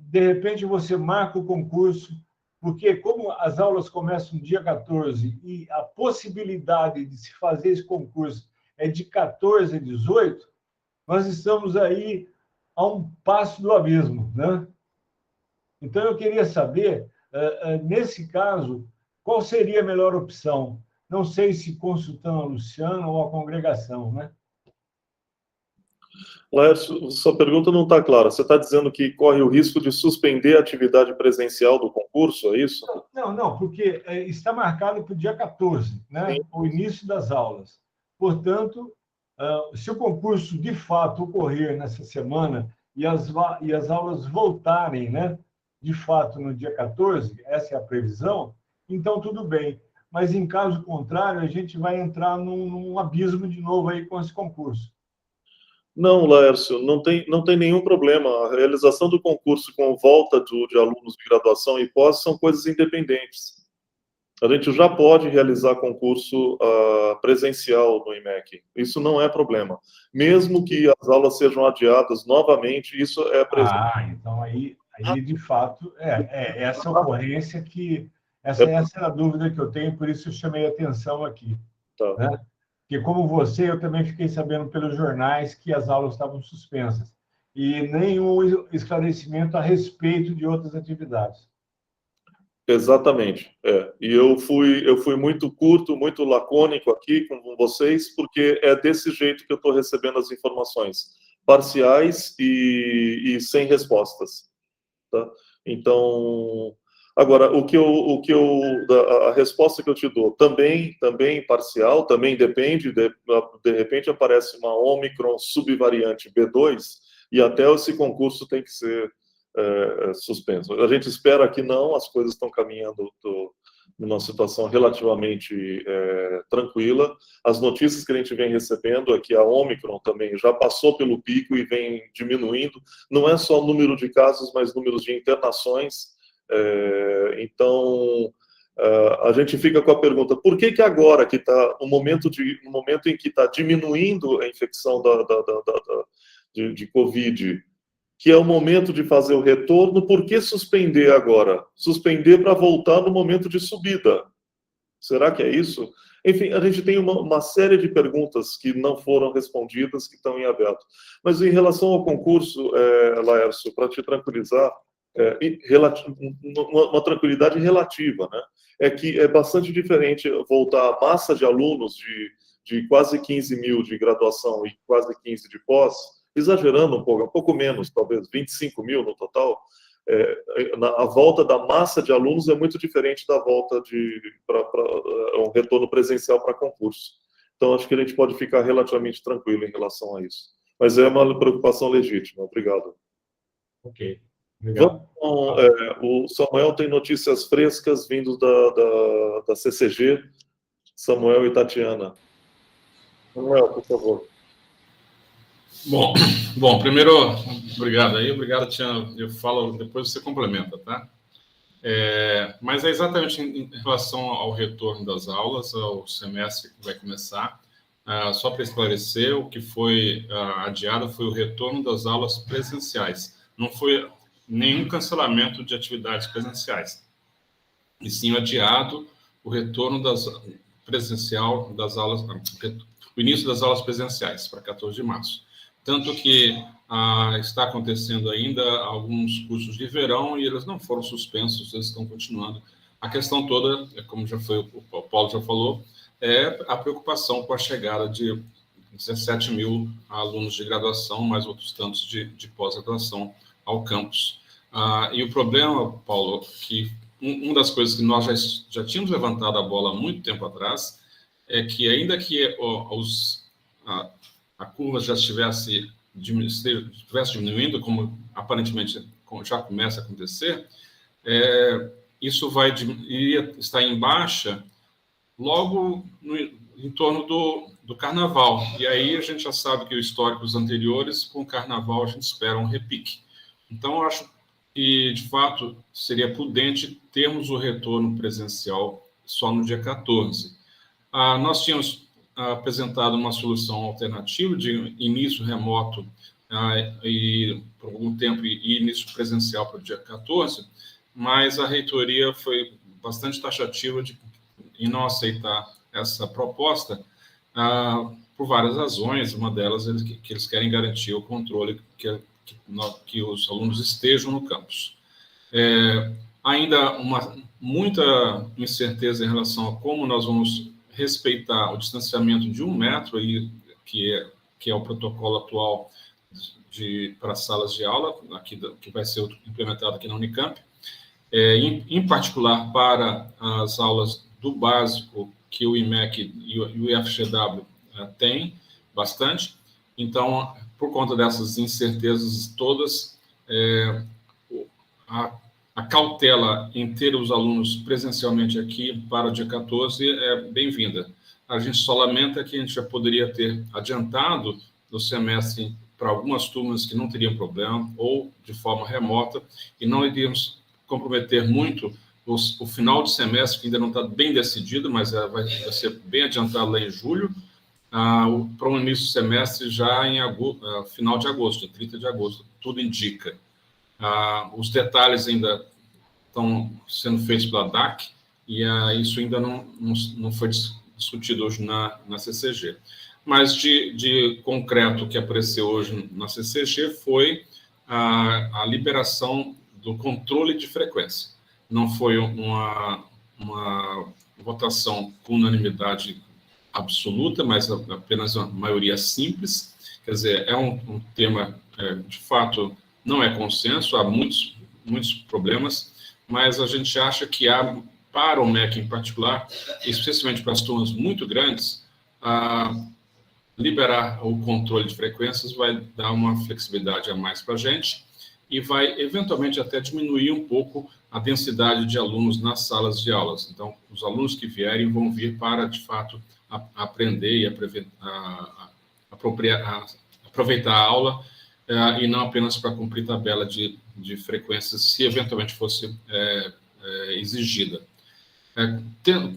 De repente, você marca o concurso, porque como as aulas começam no dia 14 e a possibilidade de se fazer esse concurso é de 14 a 18, nós estamos aí a um passo do abismo, né? Então, eu queria saber, nesse caso, qual seria a melhor opção? Não sei se consultando a Luciana ou a congregação, né?
Laércio, sua pergunta não está clara. Você está dizendo que corre o risco de suspender a atividade presencial do concurso, é isso?
Não, porque está marcado para o dia 14, né? O início das aulas. Portanto, se o concurso de fato ocorrer nessa semana e as aulas voltarem, né, de fato, no dia 14, essa é a previsão, então tudo bem. mas, em caso contrário, a gente vai entrar num abismo de novo aí com esse concurso.
Não, Laércio, não tem nenhum problema. A realização do concurso com volta de alunos de graduação e pós são coisas independentes. A gente já pode realizar concurso presencial no IMEC. Isso não é problema. Mesmo que as aulas sejam adiadas novamente, isso é presencial.
Então aí de fato, essa ocorrência que... Essa era a dúvida que eu tenho, por isso eu chamei a atenção aqui.
Tá.
Né? Porque, como você, eu também fiquei sabendo pelos jornais que as aulas estavam suspensas. E nenhum esclarecimento a respeito de outras atividades.
Exatamente. E eu fui muito curto, muito lacônico aqui com vocês, porque é desse jeito que eu estou recebendo as informações, parciais e sem respostas. Tá? Então, agora, a resposta que eu te dou também parcial, também depende, de repente aparece uma Omicron subvariante B2 e até esse concurso tem que ser suspenso. A gente espera que não, as coisas estão caminhando numa situação relativamente tranquila. As notícias que a gente vem recebendo é que a Omicron também já passou pelo pico e vem diminuindo. Não é só número de casos, mas números de internações. Então, a gente fica com a pergunta, por que agora que está no momento em que está diminuindo a infecção de Covid, que é o momento de fazer o retorno, por que suspender agora? Suspender para voltar no momento de subida. Será que é isso? Enfim, a gente tem uma série de perguntas que não foram respondidas, que estão em aberto. Mas em relação ao concurso, Laércio, para te tranquilizar, uma tranquilidade relativa, né? É que é bastante diferente voltar a massa de alunos de quase 15 mil de graduação e quase 15 de pós, exagerando um pouco menos, talvez 25 mil no total. A volta da massa de alunos é muito diferente da volta para um retorno presencial para concurso. Então, acho que a gente pode ficar relativamente tranquilo em relação a isso. Mas é uma preocupação legítima. Obrigado.
Ok. Obrigado.
O Samuel tem notícias frescas vindos da CCG. Samuel e Tatiana. Samuel, por favor.
Bom, primeiro, obrigado aí, obrigado, Tiana. Eu falo, depois você complementa, tá? Mas é exatamente em relação ao retorno das aulas, ao semestre que vai começar. Só para esclarecer, o que foi adiado foi o retorno das aulas presenciais. Não foi nenhum cancelamento de atividades presenciais, e sim adiado o retorno presencial das aulas, o início das aulas presenciais para 14 de março. Tanto que está acontecendo ainda alguns cursos de verão e eles não foram suspensos, eles estão continuando. A questão toda, como o Paulo já falou, é a preocupação com a chegada de 17 mil alunos de graduação, mais outros tantos de pós-graduação ao campus. E o problema, Paulo, que uma das coisas que nós já tínhamos levantado a bola há muito tempo atrás, é que ainda que a curva já estivesse diminuindo, como aparentemente já começa a acontecer, isso iria estar em baixa logo em torno do Carnaval. E aí a gente já sabe que os históricos anteriores, com o Carnaval, a gente espera um repique. Então, eu acho que, de fato, seria prudente termos o retorno presencial só no dia 14. Nós tínhamos apresentado uma solução alternativa de início remoto e por algum tempo e início presencial para o dia 14, mas a reitoria foi bastante taxativa em não aceitar essa proposta por várias razões. Uma delas é que eles querem garantir o controle que os alunos estejam no campus. Ainda muita incerteza em relação a como nós vamos respeitar o distanciamento de 1 metro, que é o protocolo atual para salas de aula, que vai ser implementado aqui na Unicamp, em particular para as aulas do básico, que o IMEC e o IFGW têm bastante. Então, por conta dessas incertezas todas, a cautela em ter os alunos presencialmente aqui para o dia 14 é bem-vinda. A gente só lamenta que a gente já poderia ter adiantado no semestre para algumas turmas que não teriam problema, ou de forma remota, e não iríamos comprometer muito o final de semestre, que ainda não está bem decidido, mas vai ser bem adiantado lá em julho, para o início do semestre já em final de agosto, 30 de agosto, tudo indica. Os detalhes ainda estão sendo feitos pela DAC, e isso ainda não foi discutido hoje na CCG. Mas de concreto que apareceu hoje na CCG foi a liberação do controle de frequência. Não foi uma votação com unanimidade absoluta, mas apenas uma maioria simples. Quer dizer, é um tema, de fato, não é consenso, há muitos problemas, mas a gente acha que há, para o MEC em particular, especialmente para as turmas muito grandes, liberar o controle de frequências vai dar uma flexibilidade a mais para a gente e vai, eventualmente, até diminuir um pouco a densidade de alunos nas salas de aulas. Então, os alunos que vierem vão vir para, de fato, aprender e aproveitar a aula e não apenas para cumprir tabela de frequências, se eventualmente fosse exigida.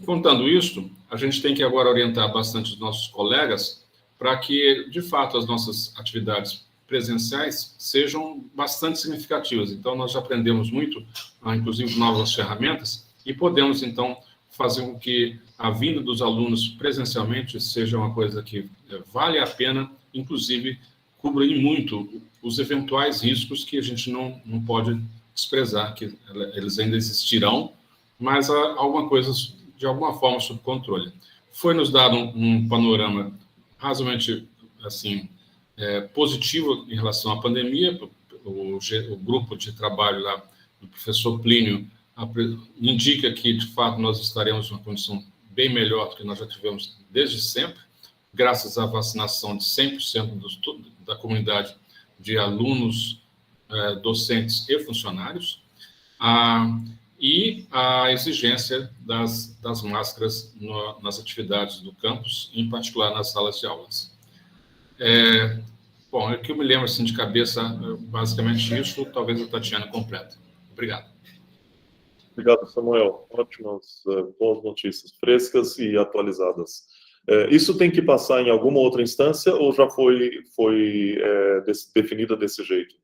Contando isso, a gente tem que agora orientar bastante os nossos colegas para que, de fato, as nossas atividades presenciais sejam bastante significativas. Então, nós já aprendemos muito, inclusive novas ferramentas, e podemos, então, fazer com que a vinda dos alunos presencialmente seja uma coisa que vale a pena, inclusive, cubra muito os eventuais riscos que a gente não pode desprezar, que eles ainda existirão, mas há alguma coisa, de alguma forma, sob controle. Foi nos dado um panorama razoavelmente, assim, positivo em relação à pandemia. O grupo de trabalho lá do professor Plínio indica que, de fato, nós estaremos numa condição bem melhor do que nós já tivemos desde sempre, graças à vacinação de 100% da comunidade de alunos, docentes e funcionários, e a exigência das máscaras nas atividades do campus, em particular nas salas de aulas. Bom, é que eu me lembro assim, de cabeça, basicamente isso, talvez a Tatiana completa. Obrigado.
Obrigado, Samuel. Ótimas, boas notícias, frescas e atualizadas. Isso tem que passar em alguma outra instância ou já foi definida desse jeito?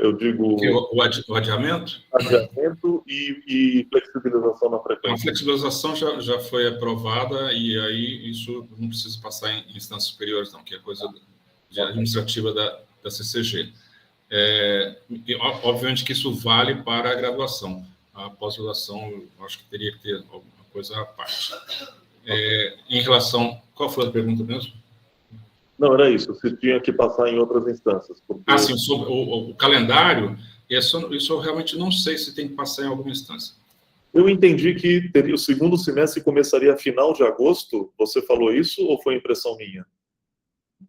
Eu digo...
O adiamento?
Adiamento e flexibilização na frequência.
A flexibilização já foi aprovada e aí isso não precisa passar em instâncias superiores, não, que é coisa administrativa da CCG. E, obviamente que isso vale para a graduação. A pós-graduação, eu acho que teria que ter alguma coisa à parte. Em relação... Qual foi a pergunta mesmo?
Não, era isso. Se tinha que passar em outras instâncias. Porque...
Sim, sobre o calendário, isso eu realmente não sei se tem que passar em alguma instância.
Eu entendi que o segundo semestre começaria a final de agosto. Você falou isso ou foi impressão minha?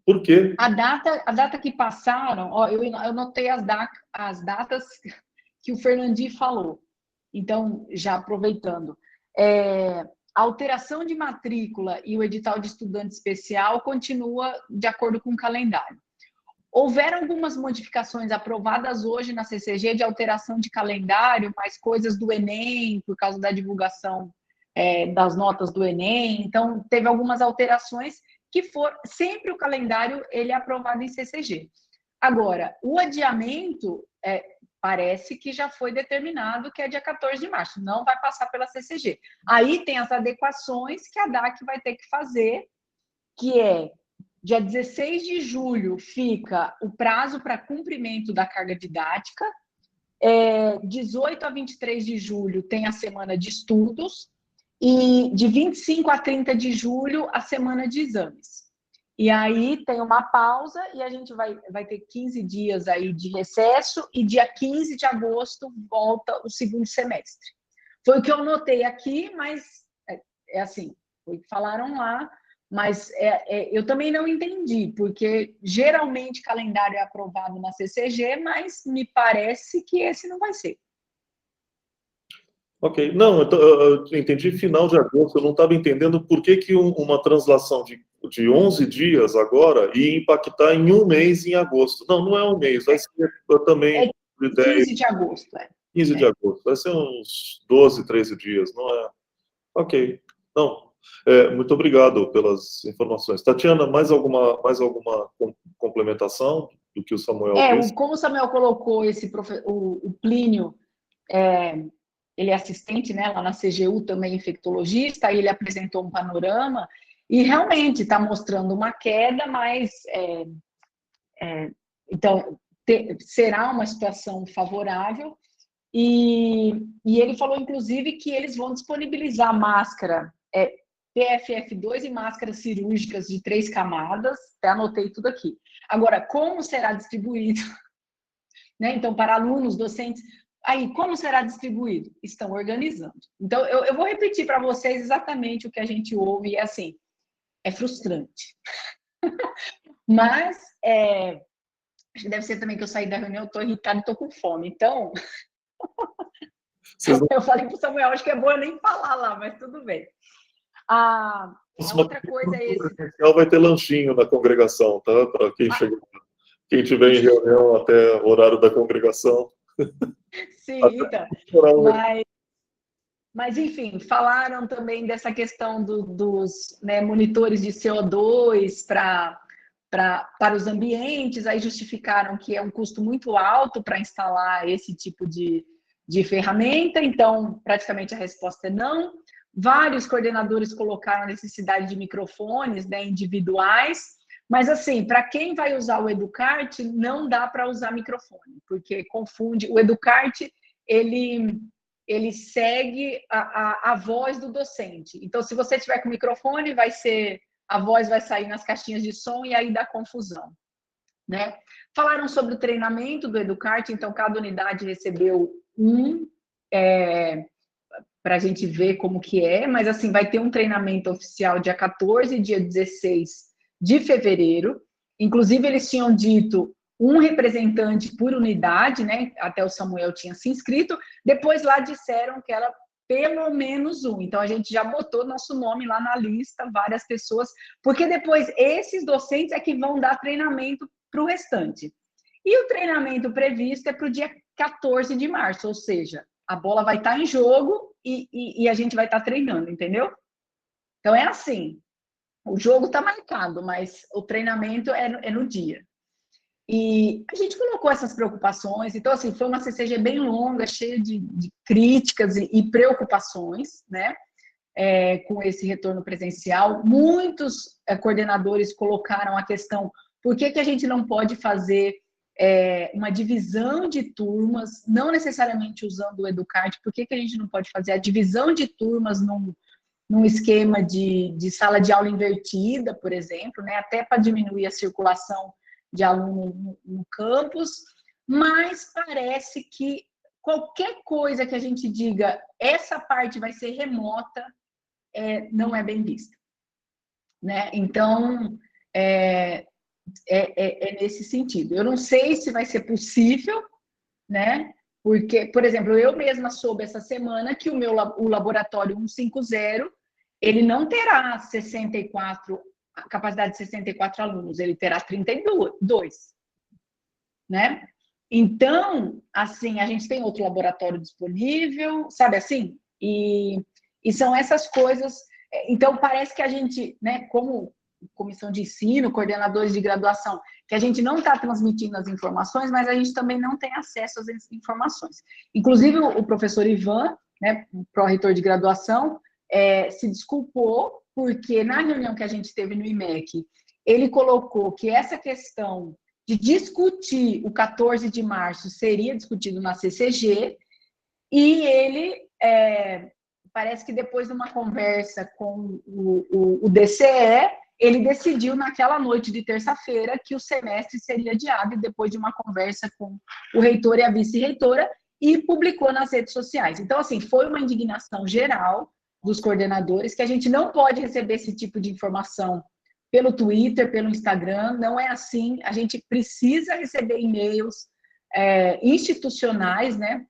Por quê?
A data que passaram, eu notei as datas que o Fernandi falou. Então, já aproveitando, a alteração de matrícula e o edital de estudante especial continua de acordo com o calendário. Houveram algumas modificações aprovadas hoje na CCG de alteração de calendário, mais coisas do Enem, por causa da divulgação das notas do Enem. Então, teve algumas alterações que sempre o calendário ele é aprovado em CCG. Agora, o adiamento parece que já foi determinado que é dia 14 de março, não vai passar pela CCG. Aí tem as adequações que a DAC vai ter que fazer, que dia 16 de julho fica o prazo para cumprimento da carga didática, 18 a 23 de julho tem a semana de estudos, e de 25 a 30 de julho a semana de exames. E aí tem uma pausa e a gente vai ter 15 dias aí de recesso e dia 15 de agosto volta o segundo semestre. Foi o que eu notei aqui, mas assim, foi o que falaram lá, Mas eu também não entendi, porque geralmente calendário é aprovado na CCG, mas me parece que esse não vai ser.
Ok, não, eu entendi final de agosto, eu não estava entendendo por que uma translação de 11 dias agora ia impactar em um mês em agosto. Não, não é um mês, vai ser também...
15 de agosto.
15 de agosto, vai ser uns 12, 13 dias, não é? Ok, não, muito obrigado pelas informações. Tatiana, mais alguma complementação do que o Samuel disse?
Como o Samuel colocou o Plínio, ele é assistente, né, lá na CGU, também infectologista, aí ele apresentou um panorama, e realmente está mostrando uma queda, mas então será uma situação favorável, e ele falou, inclusive, que eles vão disponibilizar máscara PFF2 e máscaras cirúrgicas de 3 camadas, até anotei tudo aqui. Agora, como será distribuído? Né? Então, para alunos, docentes, aí, como será distribuído? Estão organizando. Então, eu vou repetir para vocês exatamente o que a gente ouve, e assim, é frustrante. Mas, acho que deve ser também que eu saí da reunião, estou irritada e estou com fome. Então, eu falei para o Samuel, acho que é bom eu nem falar lá, mas tudo bem. A outra coisa é esse.
Vai ter lanchinho na congregação, tá? Para quem chegar, quem estiver em reunião até o horário da congregação.
Sim, então. Mas, enfim, falaram também dessa questão dos monitores de CO2 para os ambientes, aí justificaram que é um custo muito alto para instalar esse tipo de ferramenta, então praticamente a resposta é não. Vários coordenadores colocaram a necessidade de microfones, né, individuais, mas assim, para quem vai usar o Educart, não dá para usar microfone, porque confunde. O Educart, ele segue a voz do docente. Então, se você tiver com microfone, a voz vai sair nas caixinhas de som e aí dá confusão, né? Falaram sobre o treinamento do Educart, então cada unidade recebeu para a gente ver como que é, mas assim, vai ter um treinamento oficial dia 14 e dia 16 de fevereiro. Inclusive, eles tinham dito um representante por unidade, né? Até o Samuel tinha se inscrito. Depois lá disseram que era pelo menos um. Então, a gente já botou nosso nome lá na lista, várias pessoas, porque depois esses docentes é que vão dar treinamento para o restante. E o treinamento previsto é para o dia 14 de março, ou seja, a bola vai estar em jogo e a gente vai estar treinando, entendeu? Então, é assim, o jogo está marcado, mas o treinamento é no dia. E a gente colocou essas preocupações, então, assim, foi uma CCG bem longa, cheia de críticas e preocupações, né, com esse retorno presencial. Muitos coordenadores colocaram a questão, por que a gente não pode fazer uma divisão de turmas, não necessariamente usando o Educart, por que a gente não pode fazer a divisão de turmas num esquema de sala de aula invertida, por exemplo, né, até para diminuir a circulação de aluno no campus, mas parece que qualquer coisa que a gente diga, essa parte vai ser remota, não é bem vista, né? Então, nesse sentido. Eu não sei se vai ser possível, né? Porque, por exemplo, eu mesma soube essa semana que o laboratório 150, ele não terá 64 a capacidade de 64 alunos, ele terá 32, né? Então, assim, a gente tem outro laboratório disponível, sabe assim? E são essas coisas. Então, parece que a gente, né, como comissão de ensino, coordenadores de graduação, que a gente não está transmitindo as informações, mas a gente também não tem acesso às informações. Inclusive, o professor Ivan, né, pró-reitor de graduação, se desculpou, porque na reunião que a gente teve no IMEC, ele colocou que essa questão de discutir o 14 de março seria discutido na CCG, e ele, parece que depois de uma conversa com o DCE, ele decidiu naquela noite de terça-feira que o semestre seria adiado, e depois de uma conversa com o reitor e a vice-reitora, e publicou nas redes sociais. Então, assim, foi uma indignação geral, dos coordenadores, que a gente não pode receber esse tipo de informação pelo Twitter, pelo Instagram, não é assim. A gente precisa receber e-mails institucionais, né,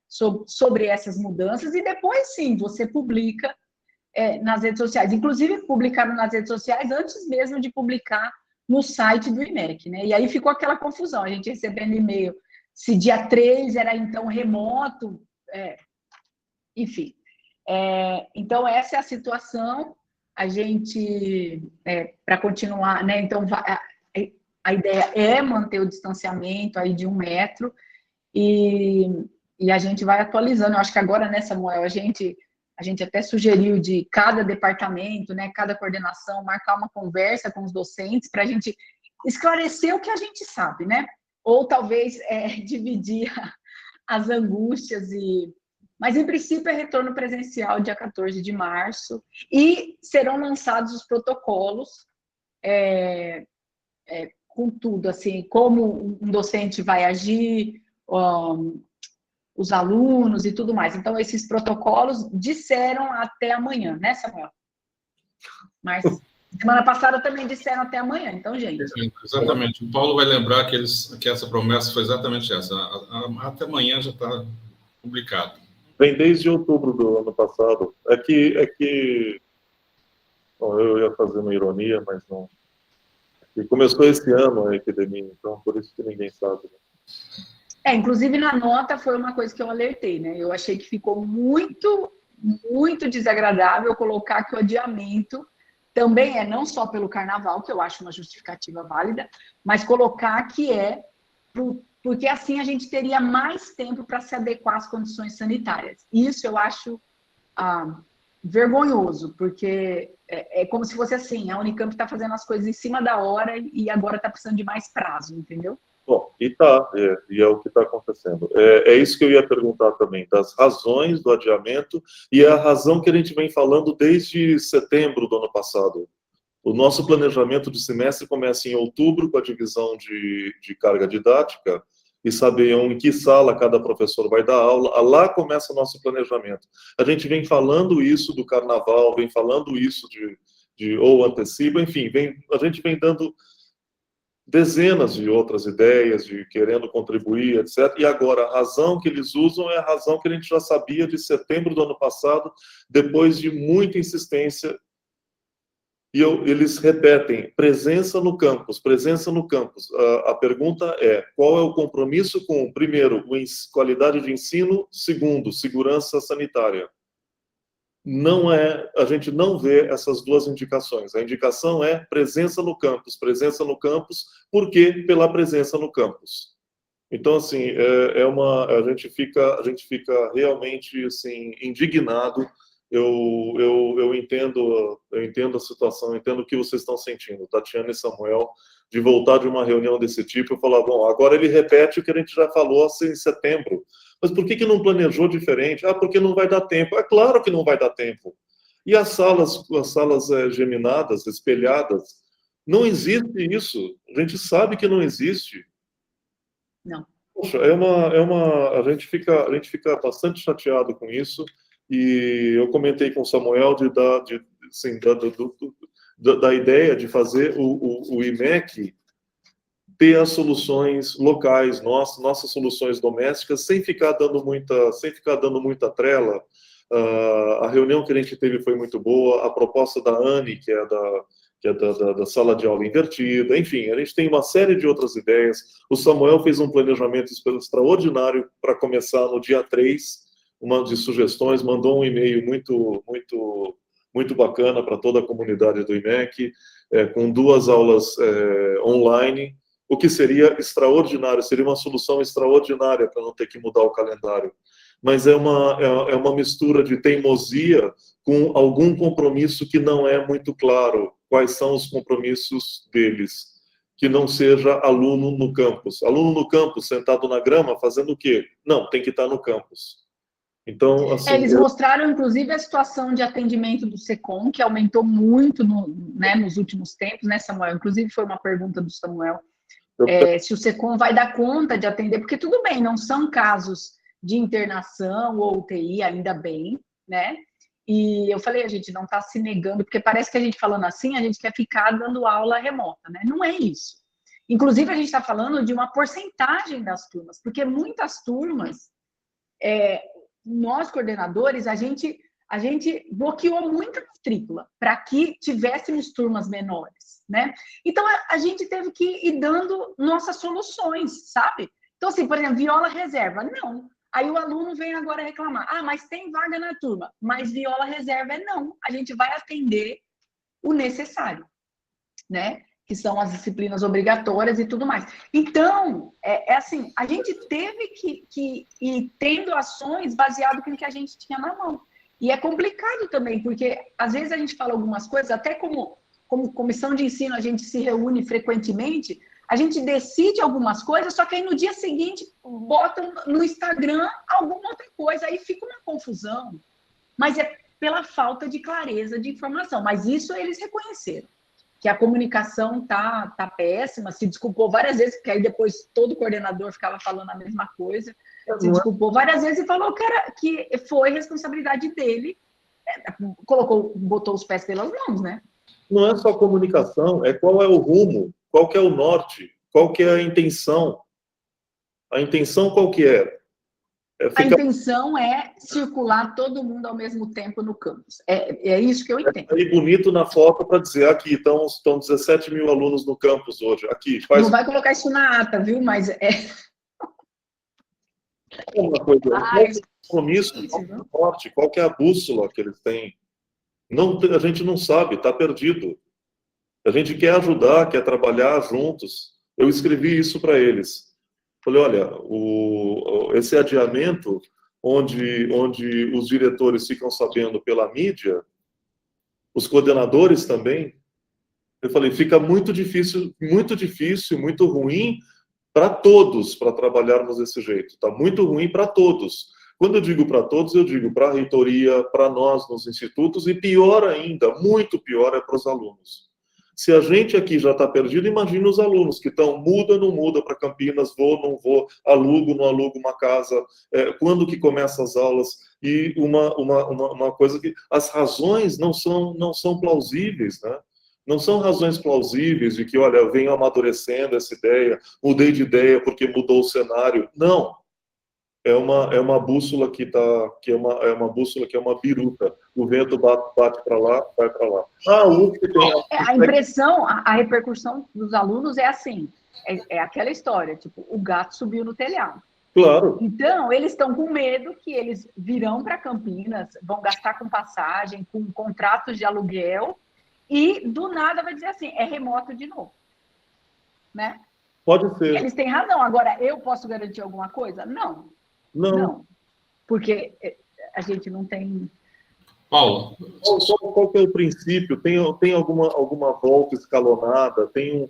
sobre essas mudanças, e depois, sim, você publica nas redes sociais. Inclusive, publicaram nas redes sociais antes mesmo de publicar no site do IMEC, né? E aí ficou aquela confusão, a gente recebendo e-mail se dia 3 era, então, remoto, enfim. Então, essa é a situação. A gente, para continuar, né? Então, a ideia é manter o distanciamento aí de 1 metro e a gente vai atualizando. Eu acho que agora, né, Samuel, a gente até sugeriu de cada departamento, né, cada coordenação, marcar uma conversa com os docentes para a gente esclarecer o que a gente sabe, né? Ou talvez dividir as angústias Mas, em princípio, é retorno presencial dia 14 de março e serão lançados os protocolos com tudo, assim, como um docente vai agir, os alunos e tudo mais. Então, esses protocolos disseram até amanhã, né, Samuel? Mas semana passada também disseram até amanhã, então, gente.
Exatamente. O Paulo vai lembrar que essa promessa foi exatamente essa. Até amanhã já está publicado.
Vem desde outubro do ano passado. É que bom, eu ia fazer uma ironia, mas não. E começou esse ano a epidemia, então por isso que ninguém sabe. Né?
Inclusive na nota foi uma coisa que eu alertei, né? Eu achei que ficou muito, muito desagradável colocar que o adiamento também não só pelo carnaval, que eu acho uma justificativa válida, mas colocar que porque assim a gente teria mais tempo para se adequar às condições sanitárias. Isso eu acho vergonhoso, porque é como se fosse assim, a Unicamp está fazendo as coisas em cima da hora e agora está precisando de mais prazo, entendeu?
Bom, e é o que está acontecendo. É isso que eu ia perguntar também, das razões do adiamento, e a razão que a gente vem falando desde setembro do ano passado. O nosso planejamento de semestre começa em outubro, com a divisão de carga didática, e saber em que sala cada professor vai dar aula. Lá começa o nosso planejamento. A gente vem falando isso do carnaval, vem falando isso ou antecipa, enfim, a gente vem dando dezenas de outras ideias, de querendo contribuir, etc. E agora, a razão que eles usam é a razão que a gente já sabia de setembro do ano passado, depois de muita insistência. E eles repetem, presença no campus, presença no campus. A pergunta é, qual é o compromisso com, primeiro, qualidade de ensino, segundo, segurança sanitária? A gente não vê essas duas indicações. A indicação é presença no campus, por quê? Pela presença no campus. Então, assim, a gente fica realmente assim, indignado. Eu entendo a situação, entendo o que vocês estão sentindo, Tatiana e Samuel, de voltar de uma reunião desse tipo e falar, bom, agora ele repete o que a gente já falou assim, em setembro. Mas por que não planejou diferente? Porque não vai dar tempo. É claro que não vai dar tempo. E as salas geminadas, espelhadas, não existe isso. A gente sabe que não existe.
Não.
Poxa, a gente fica bastante chateado com isso. E eu comentei com o Samuel da ideia de fazer o IMEC ter as soluções locais, nossas soluções domésticas, sem ficar dando muita trela. A reunião que a gente teve foi muito boa, a proposta da Anne, que é da sala de aula invertida, enfim, a gente tem uma série de outras ideias. O Samuel fez um planejamento extraordinário para começar no dia 3, uma de sugestões, mandou um e-mail muito, muito, muito bacana para toda a comunidade do IMEC, com 2 aulas online, o que seria extraordinário, seria uma solução extraordinária para não ter que mudar o calendário. Mas é uma mistura de teimosia com algum compromisso que não é muito claro. Quais são os compromissos deles? Que não seja aluno no campus. Aluno no campus, sentado na grama, fazendo o quê? Não, tem que estar no campus. Então, assim,
eles mostraram, inclusive, a situação de atendimento do SECOM, que aumentou muito nos últimos tempos, né, Samuel? Inclusive, foi uma pergunta do Samuel, se o SECOM vai dar conta de atender, porque tudo bem, não são casos de internação ou UTI, ainda bem, né? E eu falei, a gente não está se negando, porque parece que a gente falando assim, a gente quer ficar dando aula remota, né? Não é isso. Inclusive, a gente está falando de uma porcentagem das turmas, porque muitas turmas, nós coordenadores, a gente bloqueou muita matrícula para que tivéssemos turmas menores, né? Então, a gente teve que ir dando nossas soluções, sabe? Então, assim, por exemplo, viola reserva, não. Aí o aluno vem agora reclamar, mas tem vaga na turma, mas viola reserva não. A gente vai atender o necessário, né? Que são as disciplinas obrigatórias e tudo mais. Então, assim, a gente teve que ir tendo ações baseado no que a gente tinha na mão. E é complicado também, porque às vezes a gente fala algumas coisas, até como comissão de ensino, a gente se reúne frequentemente, a gente decide algumas coisas, só que aí no dia seguinte bota no Instagram alguma outra coisa, aí fica uma confusão. Mas é pela falta de clareza de informação. Mas isso eles reconheceram, que a comunicação tá péssima, se desculpou várias vezes, porque aí depois todo coordenador ficava falando a mesma coisa, se desculpou várias vezes e falou que foi responsabilidade dele, botou os pés pelas mãos, né?
Não é só comunicação, é qual é o rumo, qual que é o norte, qual que é a intenção. A intenção qual que é?
A intenção é circular todo mundo ao mesmo tempo no campus. É isso que eu entendo.
É bonito na foto para dizer, aqui estão 17 mil alunos no campus hoje. Aqui,
Não vai colocar isso na ata, viu? Mas
uma coisa, qual é o compromisso, qual é o norte, qual que é a bússola que eles têm? Não, a gente não sabe, está perdido. A gente quer ajudar, quer trabalhar juntos. Eu escrevi isso para eles. Falei, olha, esse adiamento, onde os diretores ficam sabendo pela mídia, os coordenadores também, eu falei, fica muito difícil, muito ruim para todos, para trabalharmos desse jeito. Está muito ruim para todos. Quando eu digo para todos, eu digo para a reitoria, para nós nos institutos, e pior ainda, muito pior, é para os alunos. Se a gente aqui já está perdido, imagina os alunos que estão, muda, não muda para Campinas, vou, não vou, alugo, não alugo uma casa, quando que começam as aulas, e uma coisa que, as razões não são plausíveis, né? Não são razões plausíveis de que, olha, eu venho amadurecendo essa ideia, mudei de ideia porque mudou o cenário. Não. É uma bússola que é uma bússola que é uma biruta. O vento bate para lá, vai para lá.
A impressão, a repercussão dos alunos é assim, é aquela história, tipo, o gato subiu no telhado.
Claro.
Então, eles estão com medo que eles virão para Campinas, vão gastar com passagem, com contratos de aluguel, e do nada vai dizer assim, é remoto de novo. Né?
Pode ser.
Eles têm razão. Agora, eu posso garantir alguma coisa? Não. Não, porque a gente não tem...
Paulo,
qual que é o princípio? Tem alguma volta escalonada? Tem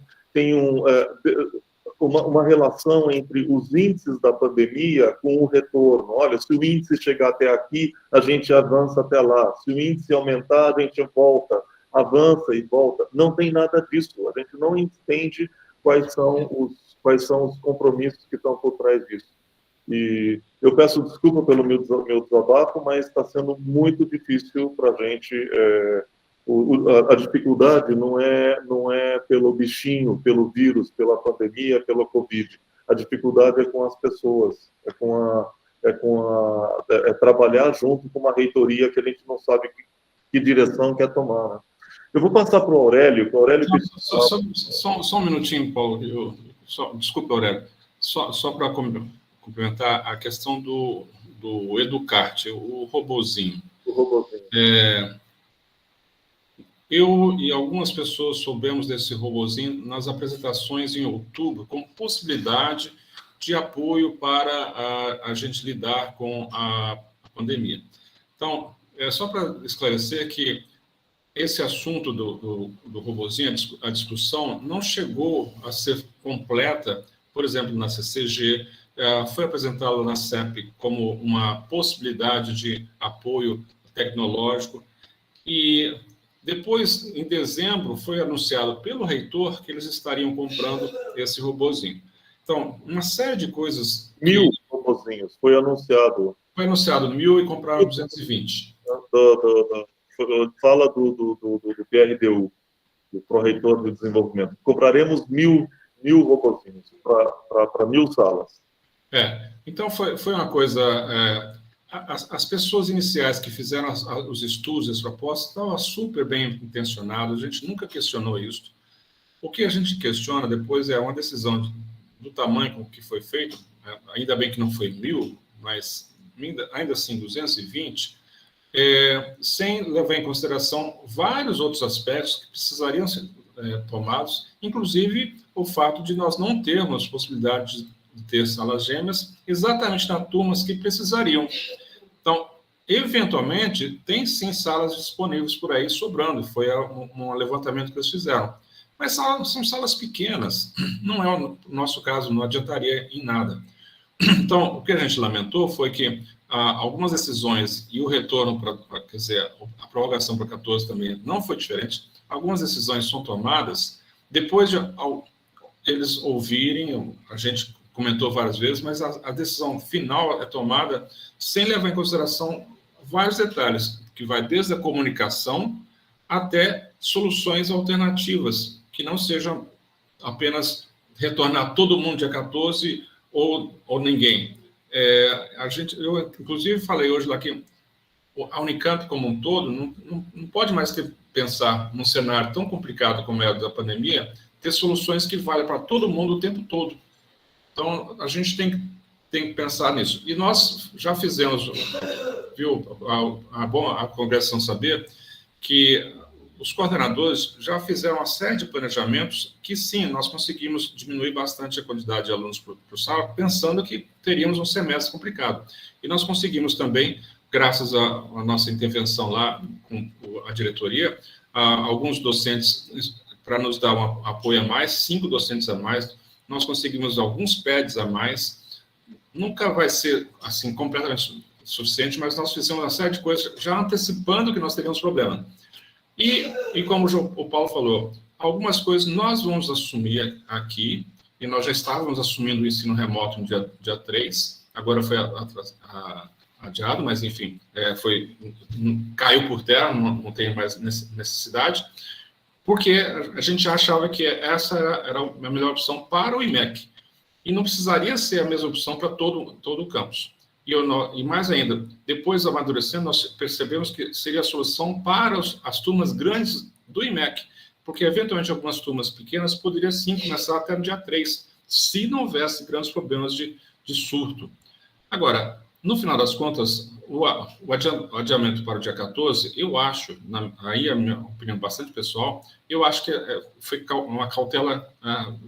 uma relação entre os índices da pandemia com o retorno? Olha, se o índice chegar até aqui, a gente avança até lá. Se o índice aumentar, a gente volta, avança e volta. Não tem nada disso. A gente não entende quais são os compromissos que estão por trás disso. E eu peço desculpa pelo meu desabafo, mas está sendo muito difícil para a gente. A dificuldade não é pelo bichinho, pelo vírus, pela pandemia, pela Covid. A dificuldade é com as pessoas, é trabalhar junto com uma reitoria que a gente não sabe que direção quer tomar. Né? Eu vou passar para o Aurélio.
Só um minutinho, Paulo. Desculpa, Aurélio. Só para complementar a questão do Educart, o robozinho. Eu e algumas pessoas soubemos desse robozinho nas apresentações em outubro, como possibilidade de apoio para a gente lidar com a pandemia. Então, só para esclarecer que esse assunto do robozinho, a discussão, não chegou a ser completa, por exemplo, na CCG, foi apresentado na CEP como uma possibilidade de apoio tecnológico e depois, em dezembro, foi anunciado pelo reitor que eles estariam comprando esse robozinho. Então, uma série de coisas...
1000 robozinhos, foi anunciado.
Foi anunciado 1000 e compraram 220.
fala do PRDU, do Pró-Reitor de Desenvolvimento. Compraremos 1.000 robozinhos para 1.000 salas.
Então foi uma coisa... As pessoas iniciais que fizeram os estudos, as propostas, estavam super bem intencionadas, a gente nunca questionou isso. O que a gente questiona depois é uma decisão do tamanho com que foi feito, ainda bem que não foi 1.000, mas ainda assim 220, sem levar em consideração vários outros aspectos que precisariam ser tomados, inclusive o fato de nós não termos possibilidade de ter salas gêmeas exatamente nas turmas que precisariam. Então, eventualmente, tem sim salas disponíveis por aí sobrando, foi um levantamento que eles fizeram. Mas são salas pequenas, não é o nosso caso, não adiantaria em nada. Então, o que a gente lamentou foi que algumas decisões e o retorno, quer dizer, a prorrogação para 14 também não foi diferente. Algumas decisões são tomadas depois de eles ouvirem, a gente comentou várias vezes, mas a decisão final é tomada sem levar em consideração vários detalhes, que vai desde a comunicação até soluções alternativas, que não sejam apenas retornar todo mundo dia 14 ou ninguém. Eu, inclusive, falei hoje lá que a Unicamp como um todo não pode mais pensar num cenário tão complicado como é o da pandemia, ter soluções que valham para todo mundo o tempo todo. Então, a gente tem que pensar nisso. E nós já fizemos, viu, a Congregação saber que os coordenadores já fizeram uma série de planejamentos que, sim, nós conseguimos diminuir bastante a quantidade de alunos por sala, pensando que teríamos um semestre complicado. E nós conseguimos também, graças à nossa intervenção lá com a diretoria, alguns docentes, para nos dar um apoio a mais, 5 docentes a mais, nós conseguimos alguns pads a mais. Nunca vai ser, assim, completamente suficiente, mas nós fizemos uma série de coisas já antecipando que nós teríamos problema. E como o Paulo falou, algumas coisas nós vamos assumir aqui, e nós já estávamos assumindo o ensino remoto no dia 3, agora foi adiado, mas enfim, caiu por terra, não tem mais necessidade, porque a gente achava que essa era a melhor opção para o IMEC, e não precisaria ser a mesma opção para todo o campus. E mais ainda, depois amadurecendo, nós percebemos que seria a solução para as turmas grandes do IMEC, porque, eventualmente, algumas turmas pequenas poderiam, sim, começar até no dia 3, se não houvesse grandes problemas de surto. Agora, no final das contas, o adiamento para o dia 14, eu acho, aí a minha opinião bastante pessoal, eu acho que foi uma cautela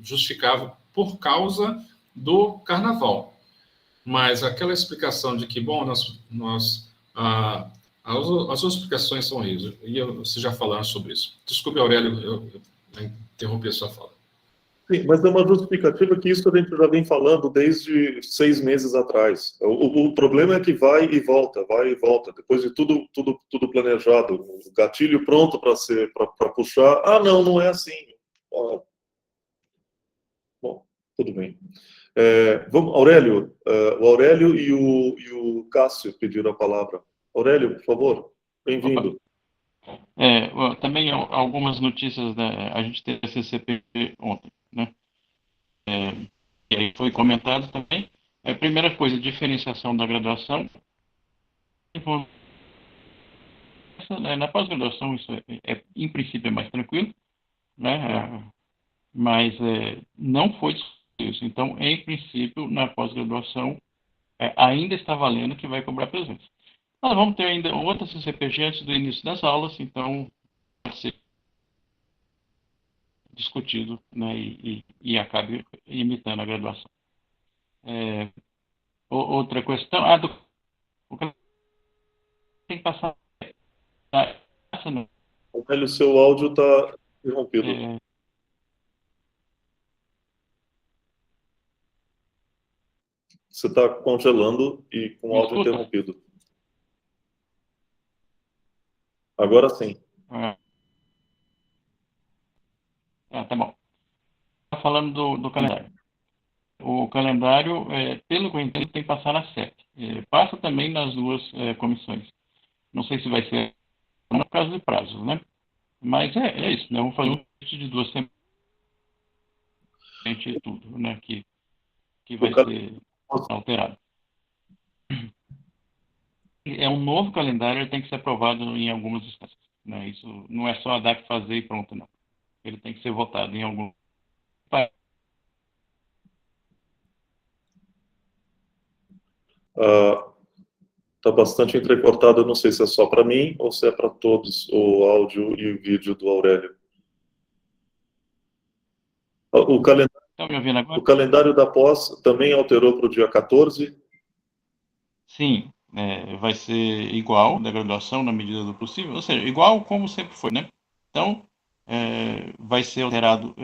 justificável por causa do carnaval. Mas aquela explicação de que, bom, as outras explicações são isso, e vocês já falaram sobre isso. Desculpe, Aurélio, eu interrompi a sua fala.
Sim, mas é uma justificativa que isso a gente já vem falando desde 6 meses atrás. O problema é que vai e volta, depois de tudo planejado, o gatilho pronto para puxar. Não é assim. Bom, tudo bem. Aurélio, o Aurélio e o Cássio pediram a palavra. Aurélio, por favor, bem-vindo.
Também algumas notícias, a gente teve a CCP ontem, né? E aí foi comentado também. A primeira coisa, diferenciação da graduação. Na pós-graduação, isso em princípio é mais tranquilo, né? Mas não foi isso. Então, em princípio, na pós-graduação, ainda está valendo que vai cobrar presença. Nós vamos ter ainda outra CCPG antes do início das aulas, então vai ser discutido, né, e acabe imitando a graduação. Outra questão, o que tem que passar...
O seu áudio está interrompido. Você está congelando e com o áudio interrompido. Agora sim.
Tá bom. Falando do calendário. O calendário, pelo que eu entendo, tem que passar na SEP. Passa também nas duas comissões. Não sei se vai ser por causa de prazos, né? Mas é isso, né? Vamos fazer um teste de 2 semanas e tudo, né? Que vai ser alterado. É um novo calendário, ele tem que ser aprovado em algumas instâncias, né? Isso não é só a DAC fazer e pronto, não. Ele tem que ser votado em algum.
Está bastante entrecortado, eu não sei se é só para mim ou se é para todos o áudio e o vídeo do Aurélio. O calendário da pós também alterou para o dia 14?
Sim, vai ser igual da graduação na medida do possível, ou seja, igual como sempre foi, né? Então, vai ser alterado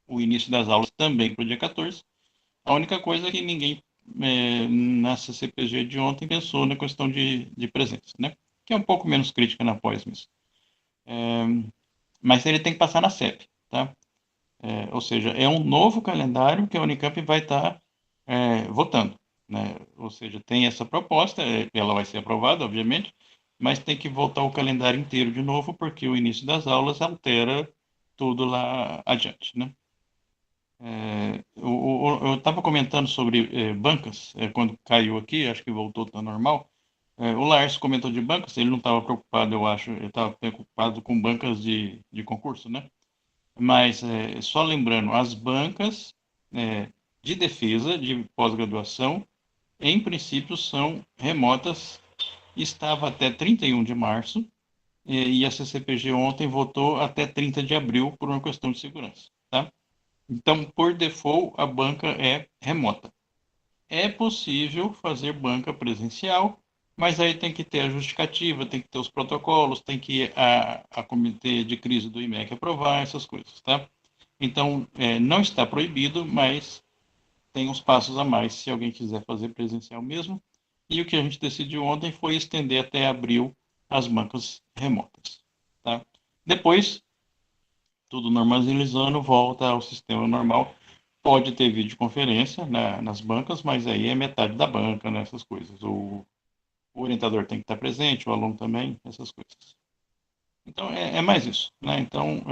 o início das aulas também para o dia 14. A única coisa é que ninguém na CCPG de ontem pensou na questão de presença, né? Que é um pouco menos crítica na pós mesmo. Mas ele tem que passar na CEP, tá? Ou seja, é um novo calendário que a Unicamp vai estar votando, né? Ou seja, tem essa proposta, ela vai ser aprovada, obviamente, mas tem que voltar o calendário inteiro de novo, porque o início das aulas altera tudo lá adiante, né? Eu estava comentando sobre bancas, quando caiu aqui, acho que voltou a normal. O Lars comentou de bancas, ele não estava preocupado, eu acho, ele estava preocupado com bancas de concurso, né? Mas, só lembrando, as bancas de defesa, de pós-graduação, em princípio, são remotas, estava até 31 de março, e a CCPG ontem votou até 30 de abril por uma questão de segurança, tá? Então, por default, a banca é remota. É possível fazer banca presencial, mas aí tem que ter a justificativa, tem que ter os protocolos, tem que a comitê de crise do IMEC aprovar essas coisas, tá? Então, não está proibido, mas tem uns passos a mais se alguém quiser fazer presencial mesmo. E o que a gente decidiu ontem foi estender até abril as bancas remotas, tá? Depois, tudo normalizando, volta ao sistema normal. Pode ter videoconferência nas bancas, mas aí é metade da banca, né, essas coisas. O orientador tem que estar presente, o aluno também, essas coisas. Então, é mais isso, né? Então,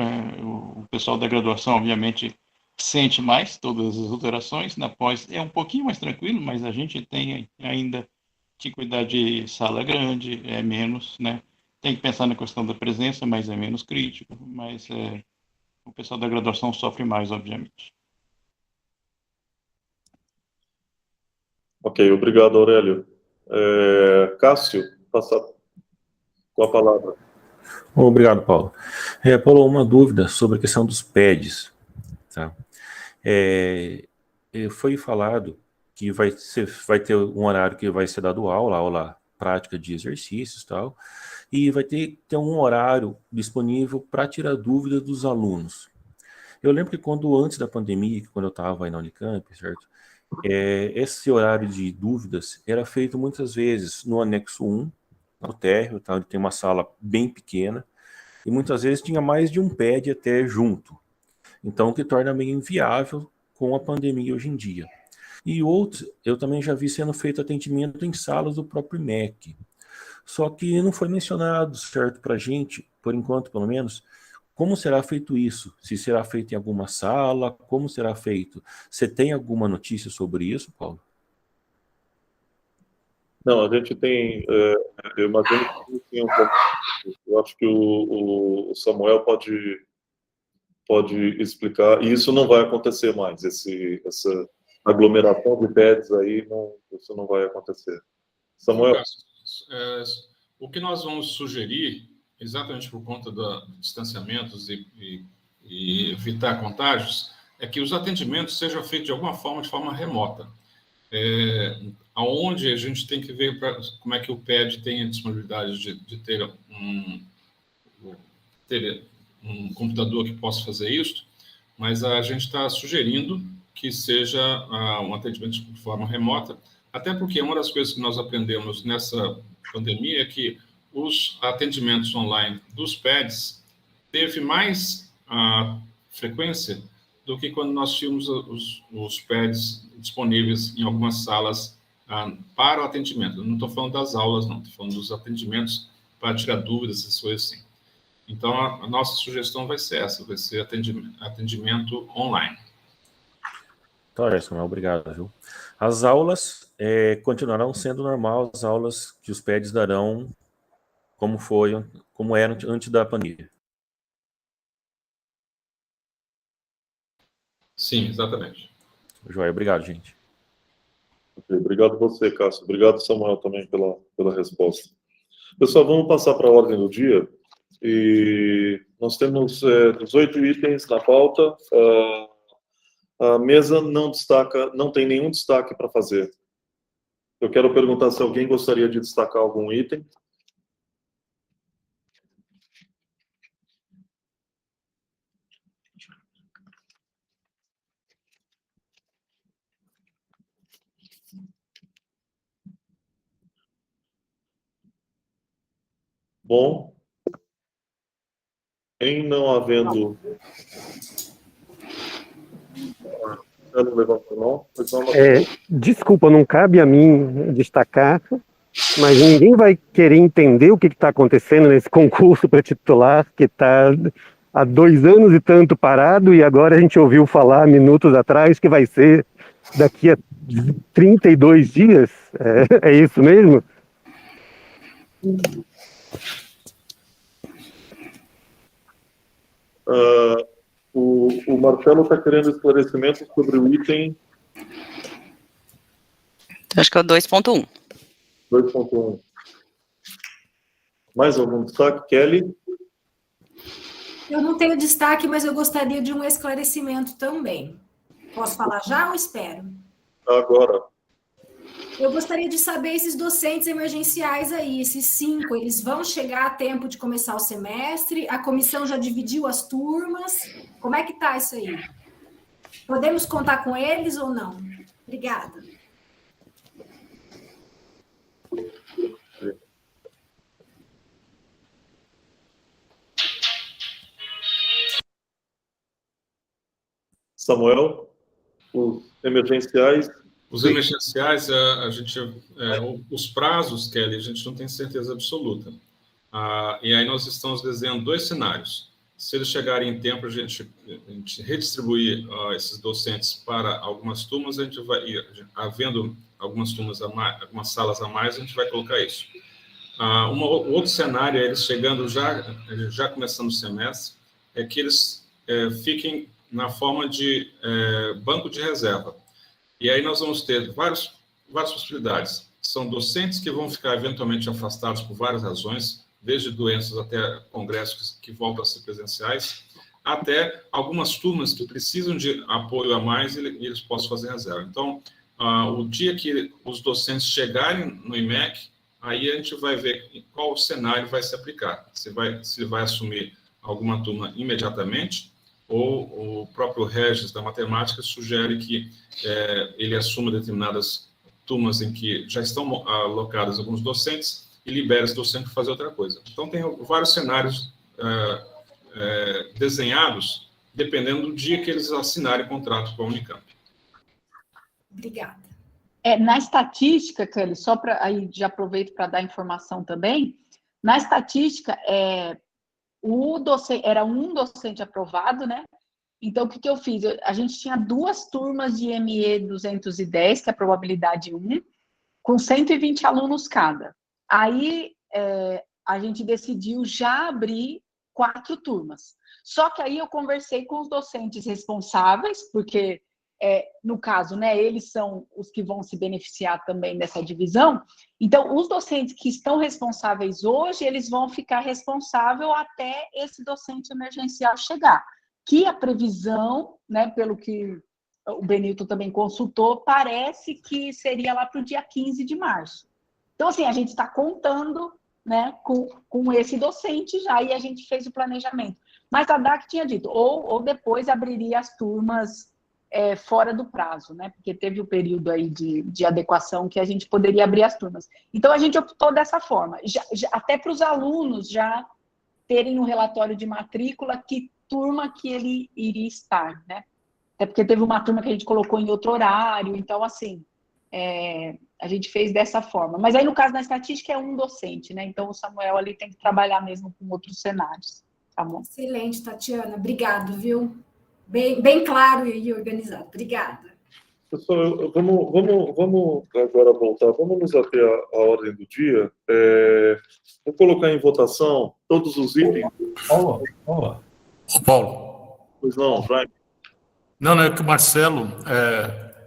o pessoal da graduação, obviamente, sente mais todas as alterações. Na pós é um pouquinho mais tranquilo, mas a gente tem ainda que cuidar de sala grande, é menos, né? Tem que pensar na questão da presença, mas é menos crítico. Mas o pessoal da graduação sofre mais, obviamente.
Ok, obrigado, Aurélio. Cássio, passa com a palavra.
Obrigado, Paulo. Paulo, uma dúvida sobre a questão dos PEDs. Tá? Foi falado que vai ter um horário que vai ser dado aula prática de exercícios e tal, e vai ter um horário disponível para tirar dúvida dos alunos. Eu lembro que antes da pandemia, quando eu estava aí na Unicamp, certo? Esse horário de dúvidas era feito muitas vezes no anexo 1, no térreo, tá? Onde tem uma sala bem pequena, e muitas vezes tinha mais de um PED até junto. Então, o que torna meio inviável com a pandemia hoje em dia. E outros, eu também já vi sendo feito atendimento em salas do próprio MEC. Só que não foi mencionado, certo, para a gente, por enquanto, pelo menos, como será feito isso? Se será feito em alguma sala? Como será feito? Você tem alguma notícia sobre isso, Paulo?
Não, a gente tem, eu imagino que tem eu acho que o Samuel pode explicar, e isso não vai acontecer mais, essa aglomeração de PEDs aí, isso não vai acontecer. Samuel?
O que nós vamos sugerir, exatamente por conta dos distanciamentos e evitar contágios, é que os atendimentos sejam feitos de alguma forma, de forma remota. Aonde a gente tem que ver como é que o PED tem a disponibilidade de ter um computador que possa fazer isso, mas a gente está sugerindo que seja um atendimento de forma remota, até porque uma das coisas que nós aprendemos nessa pandemia é que os atendimentos online dos PEDs teve mais frequência do que quando nós tínhamos os PEDs disponíveis em algumas salas para o atendimento. Eu não estou falando das aulas, não. Estou falando dos atendimentos para tirar dúvidas, essas coisas assim. Então, a nossa sugestão vai ser essa, vai ser atendimento online.
Então, Samuel, obrigado, viu? As aulas continuarão sendo normal, as aulas que os PEDs darão como era antes da pandemia.
Sim, exatamente.
Joia, obrigado, gente.
Obrigado você, Cássio. Obrigado, Samuel, também pela resposta. Pessoal, vamos passar para a ordem do dia. E nós temos 18 itens na pauta. A mesa não tem nenhum destaque para fazer. Eu quero perguntar se alguém gostaria de destacar algum item. Bom, em não havendo... Não levantou, não?
Desculpa, não cabe a mim destacar, mas ninguém vai querer entender o que está acontecendo nesse concurso para titular, que está há 2 anos e tanto parado, e agora a gente ouviu falar minutos atrás que vai ser daqui a 32 dias. É isso mesmo?
O Marcelo está querendo esclarecimento sobre o item...
Acho que é o 2.1.
2.1. Mais algum destaque, Kelly?
Eu não tenho destaque, mas eu gostaria de um esclarecimento também. Posso falar já ou espero?
Agora.
Eu gostaria de saber esses docentes emergenciais aí, esses 5, eles vão chegar a tempo de começar o semestre? A comissão já dividiu as turmas? Como é que está isso aí? Podemos contar com eles ou não? Obrigada.
Samuel, os emergenciais...
Os emergenciais, os prazos, Kelly, a gente não tem certeza absoluta. E aí nós estamos desenhando 2 cenários. Se eles chegarem em tempo, a gente redistribuir esses docentes para algumas turmas, a gente vai, havendo algumas turmas a mais, algumas salas a mais, a gente vai colocar isso. Outro cenário é eles chegando já começando o semestre, é que eles fiquem na forma de banco de reserva. E aí nós vamos ter várias possibilidades. São docentes que vão ficar eventualmente afastados por várias razões, desde doenças até congressos que voltam a ser presenciais, até algumas turmas que precisam de apoio a mais e eles possam fazer reserva. Então, o dia que os docentes chegarem no IMEC, aí a gente vai ver em qual cenário vai se aplicar. Se vai assumir alguma turma imediatamente, ou o próprio Regis da matemática sugere que ele assuma determinadas turmas em que já estão alocadas alguns docentes e libera esse docente para fazer outra coisa. Então, tem vários cenários desenhados, dependendo do dia que eles assinarem contrato com a Unicamp.
Obrigada.
Na estatística, Kelly, só para aí já aproveito para dar informação também, na estatística, era um docente aprovado, né? Então, o que eu fiz? A gente tinha 2 turmas de ME 210, que é a probabilidade 1, com 120 alunos cada. Aí, a gente decidiu já abrir 4 turmas. Só que aí eu conversei com os docentes responsáveis, porque, no caso, né, eles são os que vão se beneficiar também dessa divisão. Então, os docentes que estão responsáveis hoje, eles vão ficar responsáveis até esse docente emergencial chegar. Que a previsão, né, pelo que o Benilton também consultou, parece que seria lá para o dia 15 de março. Então, assim, a gente está contando, né, com esse docente já, e a gente fez o planejamento. Mas a DAC tinha dito, ou depois abriria as turmas fora do prazo, né, porque teve o período aí de adequação que a gente poderia abrir as turmas. Então, a gente optou dessa forma, até para os alunos já terem um relatório de matrícula que turma que ele iria estar, né? Até porque teve uma turma que a gente colocou em outro horário, então, assim, a gente fez dessa forma. Mas aí, no caso da estatística, é um docente, né? Então, o Samuel ali tem que trabalhar mesmo com outros cenários. Tá bom?
Excelente, Tatiana. Obrigado, viu? Bem claro e organizado. Obrigada.
Pessoal, vamos agora voltar, vamos nos ater à ordem do dia. Vou colocar em votação todos os itens.
Olá.
Paulo.
Pois não, vai.
Não, é que o Marcelo...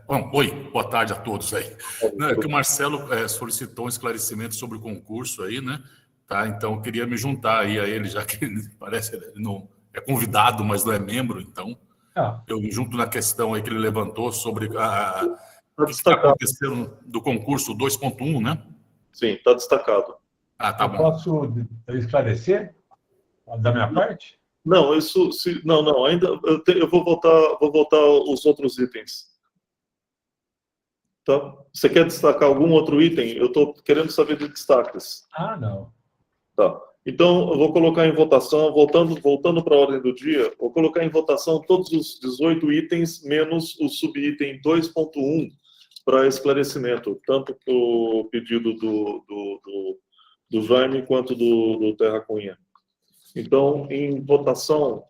Bom, oi, boa tarde a todos aí. Não, é que o Marcelo solicitou um esclarecimento sobre o concurso aí, né? Tá, então eu queria me juntar aí a ele, já que ele parece não é convidado, mas não é membro, então eu me junto na questão aí que ele levantou sobre o que está acontecendo do concurso 2.1, né?
Sim, está destacado.
Tá bom.
Posso esclarecer da minha parte?
Não, não, ainda eu vou voltar os outros itens. Tá? Você quer destacar algum outro item? Eu estou querendo saber de destaques.
Não.
Tá. Então, eu vou colocar em votação, voltando para a ordem do dia, vou colocar em votação todos os 18 itens, menos o subitem 2.1 para esclarecimento, tanto o pedido do Jaime quanto do Terra Cunha. Então, em votação...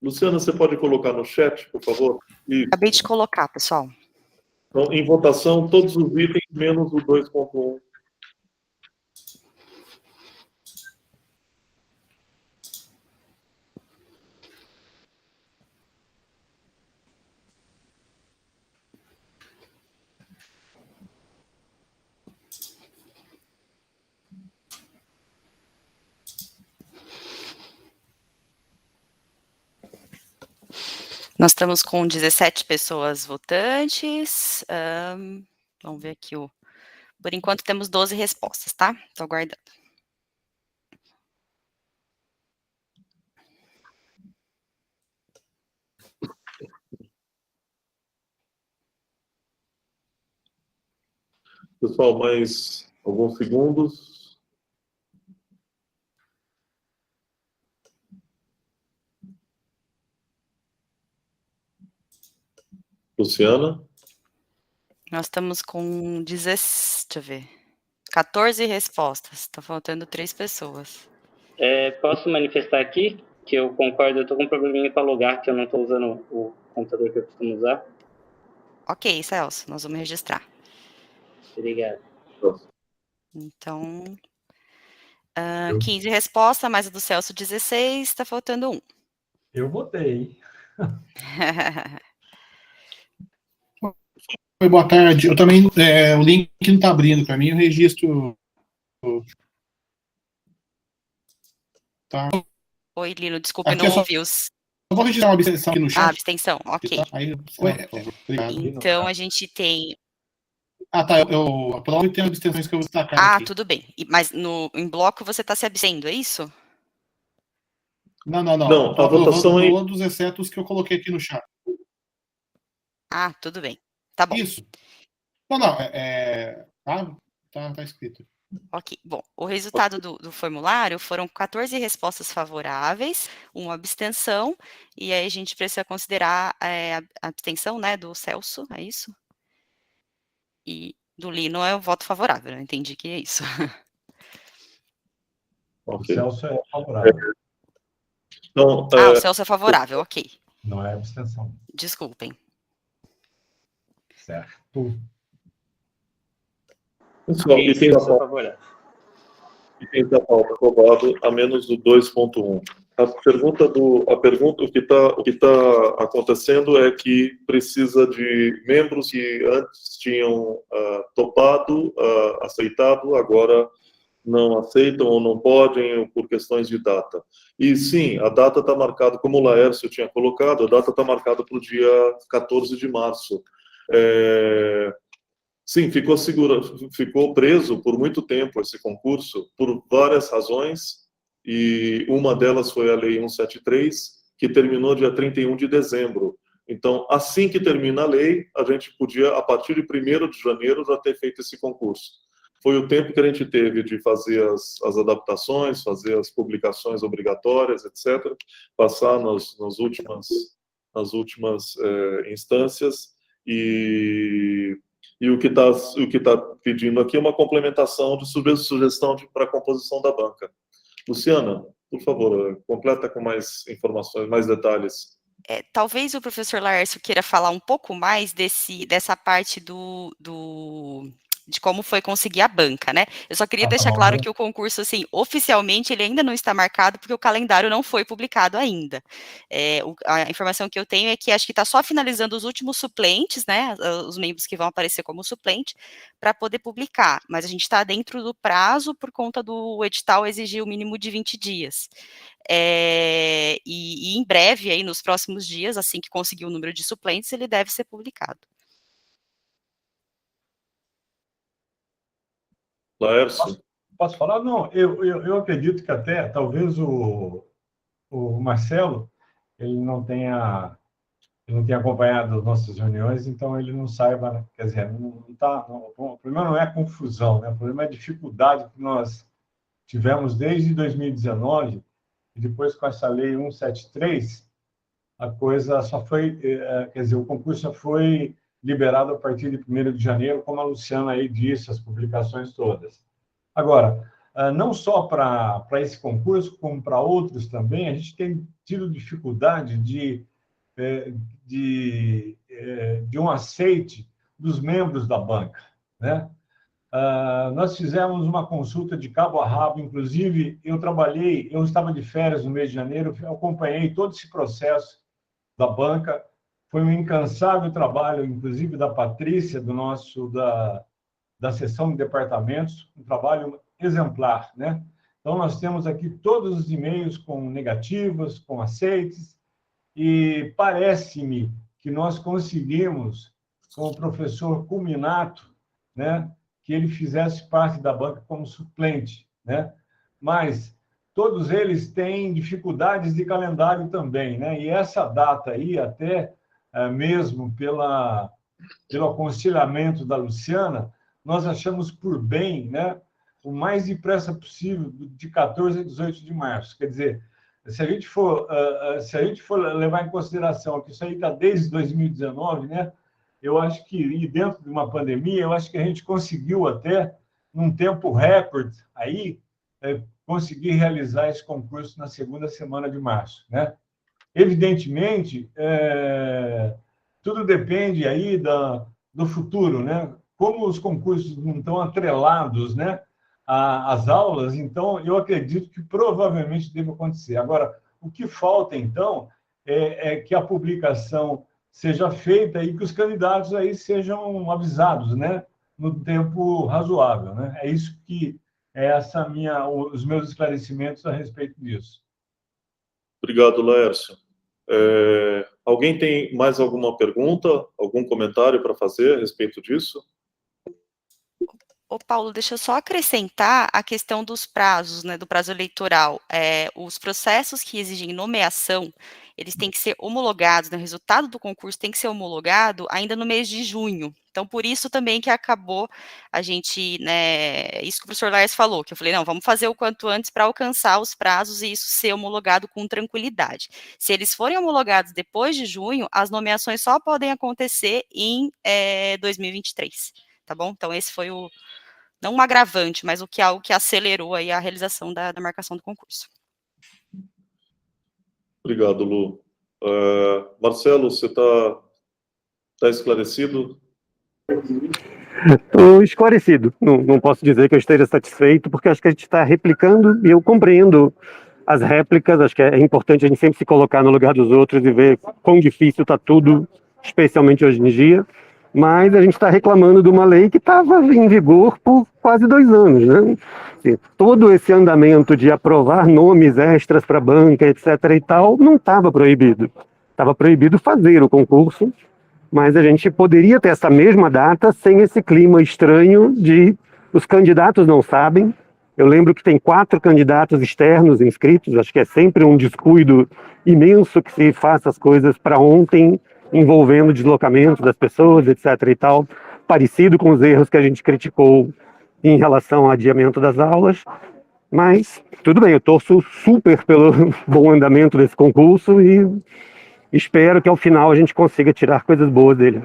Luciana, você pode colocar no chat, por favor?
Acabei de colocar, pessoal.
Então, em votação, todos os itens, menos o 2.1.
Nós estamos com 17 pessoas votantes. Vamos ver aqui. Por enquanto, temos 12 respostas, tá? Estou aguardando.
Pessoal, mais alguns segundos. Luciana?
Nós estamos com 14 respostas. Está faltando 3 pessoas.
Posso manifestar aqui que eu concordo, eu estou com um probleminha para logar, que eu não estou usando o computador que eu costumo usar.
Ok, Celso, nós vamos registrar.
Obrigado.
Então, 15 respostas, mais a do Celso 16, está faltando 1.
Eu votei.
Oi, boa tarde. Eu também, o link não está abrindo para mim, o registro... Tá.
Oi, Lino, desculpa,
aqui
não ouvi os...
Eu vou registrar uma abstenção aqui no chat.
Abstenção, ok.
Aí,
então, a gente tem...
tá, eu pelo tem abstenções que eu vou destacar aqui.
Tudo bem. Mas em bloco você está se abstendo, é isso?
Não.
Não, a votação é...
Todos, exceto os que eu coloquei aqui no chat.
Tudo bem. Tá bom.
Isso. Não, tá escrito.
Ok, bom, o resultado do formulário foram 14 respostas favoráveis, 1 abstenção, e aí a gente precisa considerar a abstenção, né, do Celso, é isso? E do Lino é o voto favorável, eu entendi que é isso.
Okay. O Celso é favorável.
Então,
o Celso é favorável, ok.
Não é abstenção.
Desculpem.
Certo.
Pessoal, itens da pauta aprovado a menos do 2.1. A pergunta, o que tá acontecendo é que precisa de membros que antes tinham topado, aceitado, agora não aceitam ou não podem por questões de data. E sim, a data está marcada, como o Laércio tinha colocado, a data está marcada para o dia 14 de março. Sim, ficou preso por muito tempo esse concurso, por várias razões, e uma delas foi a Lei 173, que terminou dia 31 de dezembro. Então, assim que termina a lei, a gente podia, a partir de 1º de janeiro, já ter feito esse concurso. Foi o tempo que a gente teve de fazer as adaptações, fazer as publicações obrigatórias, etc., passar nas últimas instâncias, E o que tá pedindo aqui é uma complementação de sugestão para a composição da banca. Luciana, por favor, completa com mais informações, mais detalhes.
Talvez o professor Laércio queira falar um pouco mais dessa parte de como foi conseguir a banca, né? Eu só queria deixar claro que o concurso, assim, oficialmente ele ainda não está marcado porque o calendário não foi publicado ainda. A informação que eu tenho é que acho que está só finalizando os últimos suplentes, né? Os membros que vão aparecer como suplente, para poder publicar. Mas a gente está dentro do prazo por conta do edital exigir o mínimo de 20 dias. E em breve, aí nos próximos dias, assim que conseguir o número de suplentes, ele deve ser publicado.
Laércio?
Posso falar? Não, eu acredito que até, talvez o Marcelo, ele não tenha acompanhado as nossas reuniões, então ele não saiba, né? Quer dizer, o problema não é a confusão, né? O problema é a dificuldade que nós tivemos desde 2019, e depois com essa lei 173, a coisa só foi, quer dizer, o concurso só foi liberado a partir de 1º de janeiro, como a Luciana aí disse, as publicações todas. Agora, não só para esse concurso, como para outros também, a gente tem tido dificuldade de um aceite dos membros da banca, né? Nós fizemos uma consulta de cabo a rabo, inclusive eu estava de férias no mês de janeiro, acompanhei todo esse processo da banca, foi um incansável trabalho, inclusive da Patrícia, da seção de departamentos, um trabalho exemplar, né? Então, nós temos aqui todos os e-mails com negativas, com aceites, e parece-me que nós conseguimos, com o professor Culminato, né, que ele fizesse parte da banca como suplente, né? Mas todos eles têm dificuldades de calendário também, né? E essa data aí, até mesmo pelo aconselhamento da Luciana, nós achamos por bem, né, o mais depressa possível, de 14 a 18 de março. Quer dizer, se a gente for levar em consideração que isso aí está desde 2019, né, eu acho que, e dentro de uma pandemia, eu acho que a gente conseguiu até, num tempo recorde, aí, conseguir realizar esse concurso na segunda semana de março, né? Evidentemente, tudo depende aí do futuro, né? Como os concursos não estão atrelados, né, às aulas, então eu acredito que provavelmente deve acontecer. Agora, o que falta, então, é que a publicação seja feita e que os candidatos aí sejam avisados, né, no tempo razoável, né? É isso que os meus esclarecimentos a respeito disso.
Obrigado, Laércio. Alguém tem mais alguma pergunta, algum comentário para fazer a respeito disso?
Ô, Paulo, deixa eu só acrescentar a questão dos prazos, né, do prazo eleitoral. Os processos que exigem nomeação, eles têm que ser homologados, né, o resultado do concurso tem que ser homologado ainda no mês de junho. Então, por isso também que acabou a gente, né, isso que o professor Laércio falou, que eu falei, não, vamos fazer o quanto antes para alcançar os prazos e isso ser homologado com tranquilidade. Se eles forem homologados depois de junho, as nomeações só podem acontecer em 2023, tá bom? Então, esse foi não um agravante, mas algo que acelerou aí a realização da marcação do concurso.
Obrigado, Lu. Marcelo, você está esclarecido?
Estou esclarecido. Não posso dizer que eu esteja satisfeito, porque acho que a gente está replicando, e eu compreendo as réplicas, acho que é importante a gente sempre se colocar no lugar dos outros e ver quão difícil está tudo, especialmente hoje em dia, mas a gente está reclamando de uma lei que estava em vigor por quase 2 anos, né? Todo esse andamento de aprovar nomes extras para a banca, etc. e tal, não estava proibido. Estava proibido fazer o concurso, mas a gente poderia ter essa mesma data sem esse clima estranho de os candidatos não sabem. Eu lembro que tem 4 candidatos externos inscritos, acho que é sempre um descuido imenso que se faça as coisas para ontem, envolvendo o deslocamento das pessoas, etc. e tal, parecido com os erros que a gente criticou em relação ao adiamento das aulas, mas tudo bem, eu torço super pelo bom andamento desse concurso e espero que ao final a gente consiga tirar coisas boas dele.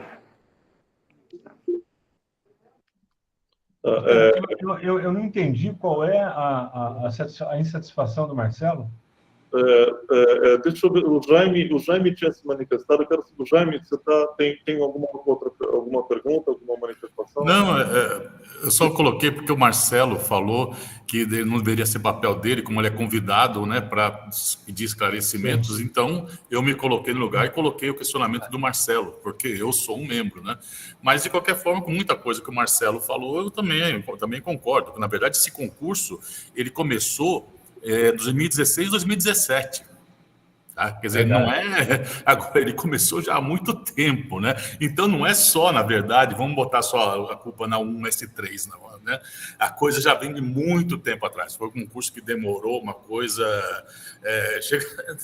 Eu não entendi qual é a insatisfação do Marcelo.
Deixa eu ver, o Jaime tinha se manifestado. Eu quero saber, Jaime, você tem alguma pergunta, alguma manifestação?
Não, eu só coloquei porque o Marcelo falou que não deveria ser papel dele, como ele é convidado, né, para pedir esclarecimentos. Sim. Então, eu me coloquei no lugar e coloquei o questionamento do Marcelo, porque eu sou um membro, né? Mas, de qualquer forma, com muita coisa que o Marcelo falou, eu também concordo. Na verdade, esse concurso, ele começou em 2016, 2017. Tá? Quer dizer, não é... Agora, ele começou já há muito tempo, né? Então, não é só, na verdade, vamos botar só a culpa na 1S3, não, né? A coisa já vem de muito tempo atrás. Foi um curso que demorou uma coisa...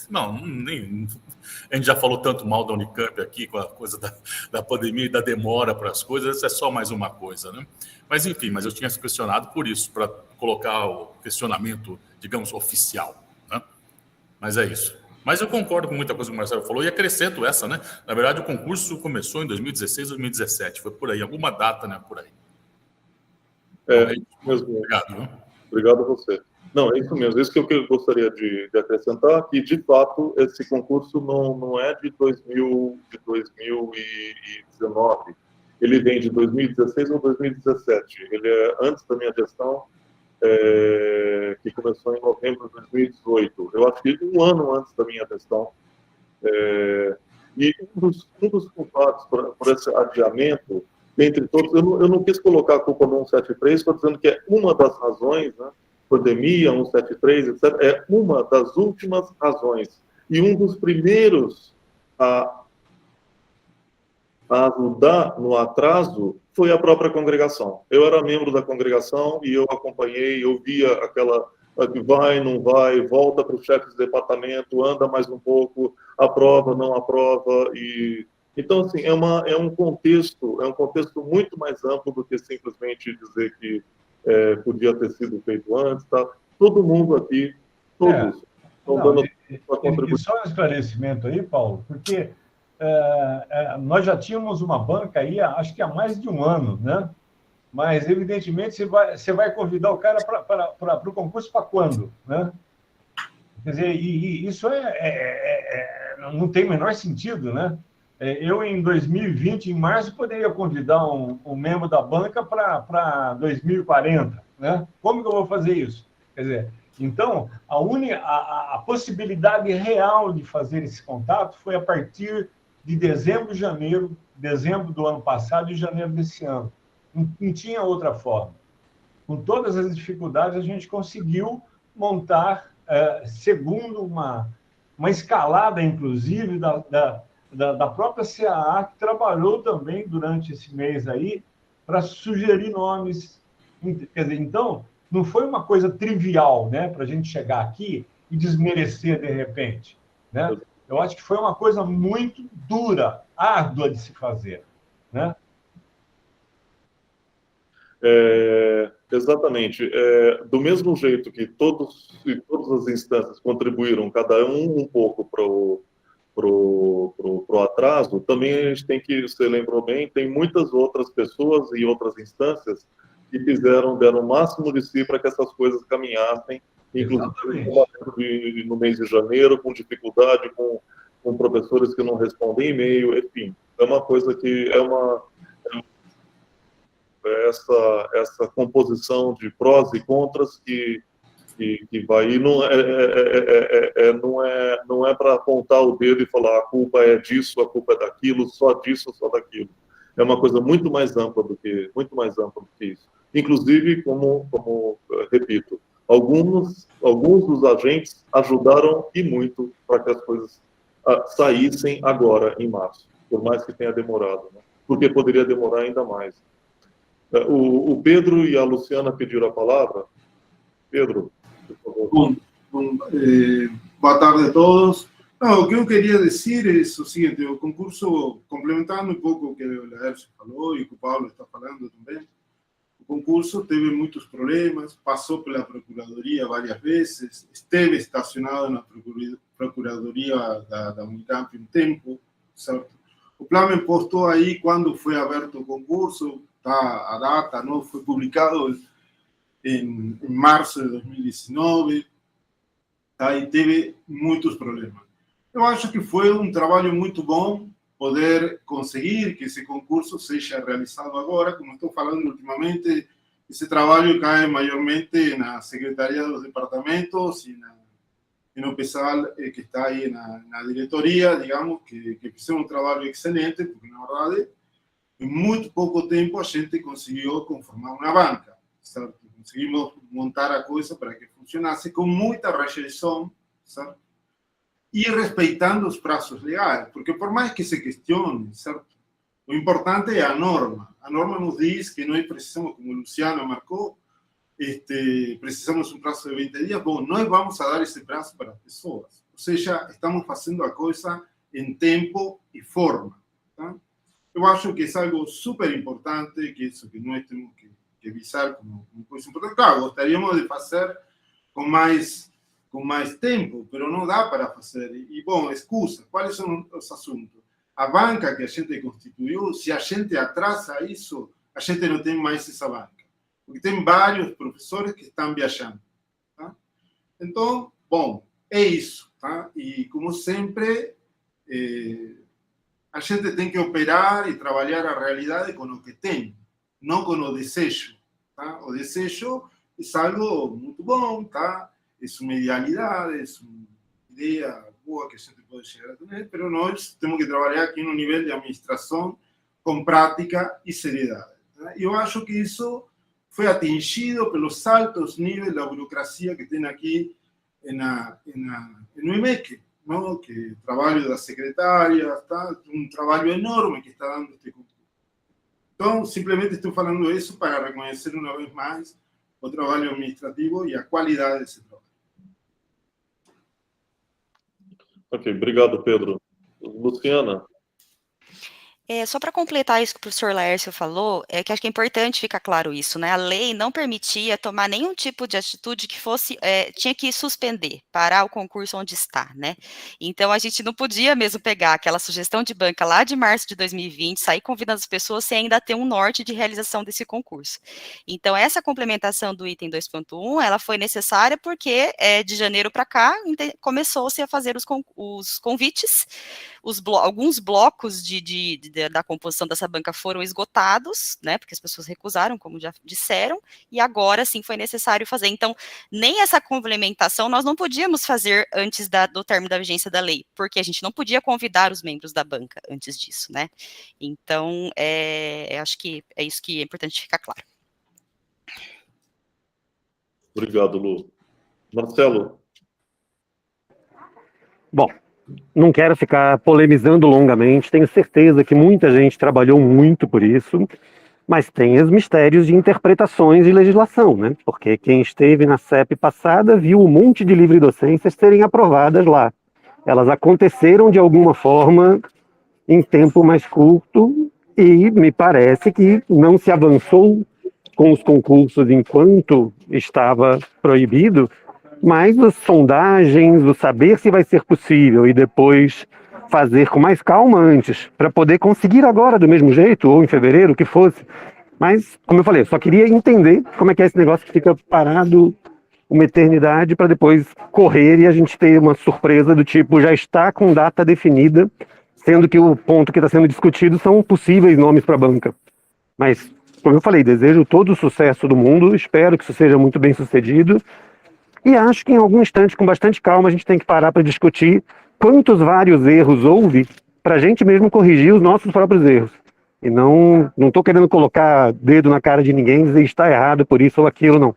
Não, nem... A gente já falou tanto mal da Unicamp aqui, com a coisa da pandemia e da demora para as coisas, essa é só mais uma coisa, né? Mas, enfim, eu tinha se questionado por isso, para colocar o questionamento, digamos, oficial, né? Mas é isso. Mas eu concordo com muita coisa que o Marcelo falou e acrescento essa, né? Na verdade, o concurso começou em 2016, 2017, foi por aí, alguma data, né? Por aí.
É isso mesmo.
Obrigado, viu?
Obrigado a você. Não, é isso mesmo. Isso que eu gostaria de acrescentar, que, de fato, esse concurso não é de 2019. Ele vem de 2016 ou 2017. Ele é antes da minha gestão, que começou em novembro de 2018. Eu acho que um ano antes da minha gestão. E um dos culpados por esse adiamento, entre todos, eu não quis colocar a culpa no 173, estou dizendo que é uma das razões, né? Pandemia, 173, etc., é uma das últimas razões. E um dos primeiros a ajudar no atraso foi a própria congregação. Eu era membro da congregação e eu acompanhei, eu via aquela que vai, não vai, volta para o chefe de departamento, anda mais um pouco, aprova, não aprova. Então, assim, é um contexto muito mais amplo do que simplesmente dizer que podia ter sido feito antes, tá? Todo mundo aqui, todos, estão dando uma contribuição.
Só um esclarecimento aí, Paulo, porque nós já tínhamos uma banca aí, acho que há mais de um ano, né? Mas, evidentemente, você vai convidar o cara para o concurso para quando, né? Quer dizer, isso não tem o menor sentido, né? Eu, em 2020, em março, poderia convidar um membro da banca para 2040, né? Como que eu vou fazer isso? Quer dizer, então, a possibilidade real de fazer esse contato foi a partir de dezembro do ano passado e janeiro desse ano. Não tinha outra forma. Com todas as dificuldades, a gente conseguiu montar, segundo uma escalada, inclusive, da própria CAA, que trabalhou também durante esse mês aí para sugerir nomes. Quer dizer, então, não foi uma coisa trivial, né, para a gente chegar aqui e desmerecer de repente, né? Eu acho que foi uma coisa muito dura, árdua de se fazer, né?
Exatamente. Do mesmo jeito que todas as instâncias contribuíram, cada um pouco para o atraso, também a gente tem que, você lembrou bem, tem muitas outras pessoas e outras instâncias que deram o máximo de si para que essas coisas caminhassem, inclusive no mês de janeiro, com dificuldade, com professores que não respondem e-mail, enfim. É uma coisa que essa composição de prós e contras que vai, e não é para apontar o dedo e falar a culpa é disso, a culpa é daquilo, só disso, só daquilo. É uma coisa muito mais ampla do que isso. Inclusive, como repito, alguns dos agentes ajudaram e muito para que as coisas saíssem agora, em março, por mais que tenha demorado, né? Porque poderia demorar ainda mais. O Pedro e a Luciana pediram a palavra. Pedro, por favor.
Boa tarde a todos. Não, o que eu queria dizer é o seguinte: o concurso, complementando um pouco o que o Laércio falou e o que o Paulo está falando também, o concurso teve muitos problemas, passou pela Procuradoria várias vezes, esteve estacionado na Procuradoria da Unicamp um tempo, certo? O Plamen postou aí, quando foi aberto o concurso, tá? A data, não foi publicado em março de 2019, tá? E teve muitos problemas. Eu acho que foi um trabalho muito bom poder conseguir que esse concurso seja realizado agora. Como estou falando ultimamente, esse trabalho cai maiormente na secretaria dos departamentos e no pessoal que está aí na diretoria, digamos, que fizeram um trabalho excelente, porque, na verdade, em muito pouco tempo a gente conseguiu conformar uma banca, certo? Conseguimos montar a coisa para que funcionasse com muita rejeição, certo? E respeitando os prazos legais, porque por mais que se questione, certo? O importante é a norma. A norma nos diz que nós precisamos, como o Luciano marcou, precisamos um prazo de 20 dias. Bom, nós vamos a dar esse prazo para as pessoas. Ou seja, estamos fazendo a coisa em tempo e forma. Tá? Eu acho que é algo super importante, que isso que nós temos que visar como coisa importante. Claro, gostaríamos de fazer com mais tempo, mas não dá para fazer. E, bom, excusa, quais são os assuntos? A banca que a gente constituiu, se a gente atrasa isso, a gente não tem mais essa banca. Porque tem vários professores que estão viajando. Tá? Então, bom, é isso. Tá? E, como sempre, a gente tem que operar e trabalhar a realidade com o que tem, não com o desejo. Tá? O desejo é algo muito bom, tá? É uma idealidade, é uma ideia boa que a gente pode chegar a ter, mas nós temos que trabalhar aqui no nível de administração com prática e seriedade. Tá? Eu acho que isso foi atingido pelos altos níveis da burocracia que tem aqui no IMEC, não? Que trabalho das secretárias, tá? Um trabalho enorme que está dando este concurso. Então, simplesmente estou falando isso para reconhecer uma vez mais o trabalho administrativo e a qualidade desse trabalho.
Ok, obrigado, Pedro. Luciana?
Só para completar isso que o professor Laércio falou, que acho que é importante ficar claro isso, né? A lei não permitia tomar nenhum tipo de atitude que fosse, tinha que suspender, parar o concurso onde está, né? Então, a gente não podia mesmo pegar aquela sugestão de banca lá de março de 2020, sair convidando as pessoas sem ainda ter um norte de realização desse concurso. Então, essa complementação do item 2.1, ela foi necessária porque, de janeiro para cá, começou-se a fazer os convites, alguns blocos da composição dessa banca foram esgotados, né, porque as pessoas recusaram, como já disseram, e agora sim foi necessário fazer. Então, nem essa complementação nós não podíamos fazer antes do término da vigência da lei, porque a gente não podia convidar os membros da banca antes disso, né. Então, acho que é isso que é importante ficar claro.
Obrigado, Lu. Marcelo?
Bom, não quero ficar polemizando longamente, tenho certeza que muita gente trabalhou muito por isso, mas tem os mistérios de interpretações de legislação, né? Porque quem esteve na CEP passada viu um monte de livre-docências serem aprovadas lá. Elas aconteceram de alguma forma em tempo mais curto e me parece que não se avançou com os concursos enquanto estava proibido, mas as sondagens, o saber se vai ser possível e depois fazer com mais calma antes, para poder conseguir agora do mesmo jeito, ou em fevereiro, o que fosse. Mas, como eu falei, eu só queria entender como é que é esse negócio que fica parado uma eternidade para depois correr e a gente ter uma surpresa do tipo, já está com data definida, sendo que o ponto que está sendo discutido são possíveis nomes para a banca. Mas, como eu falei, desejo todo o sucesso do mundo, espero que isso seja muito bem sucedido. E acho que em algum instante, com bastante calma, a gente tem que parar para discutir quantos vários erros houve para a gente mesmo corrigir os nossos próprios erros. E não estou querendo colocar dedo na cara de ninguém e dizer está errado por isso ou aquilo, não.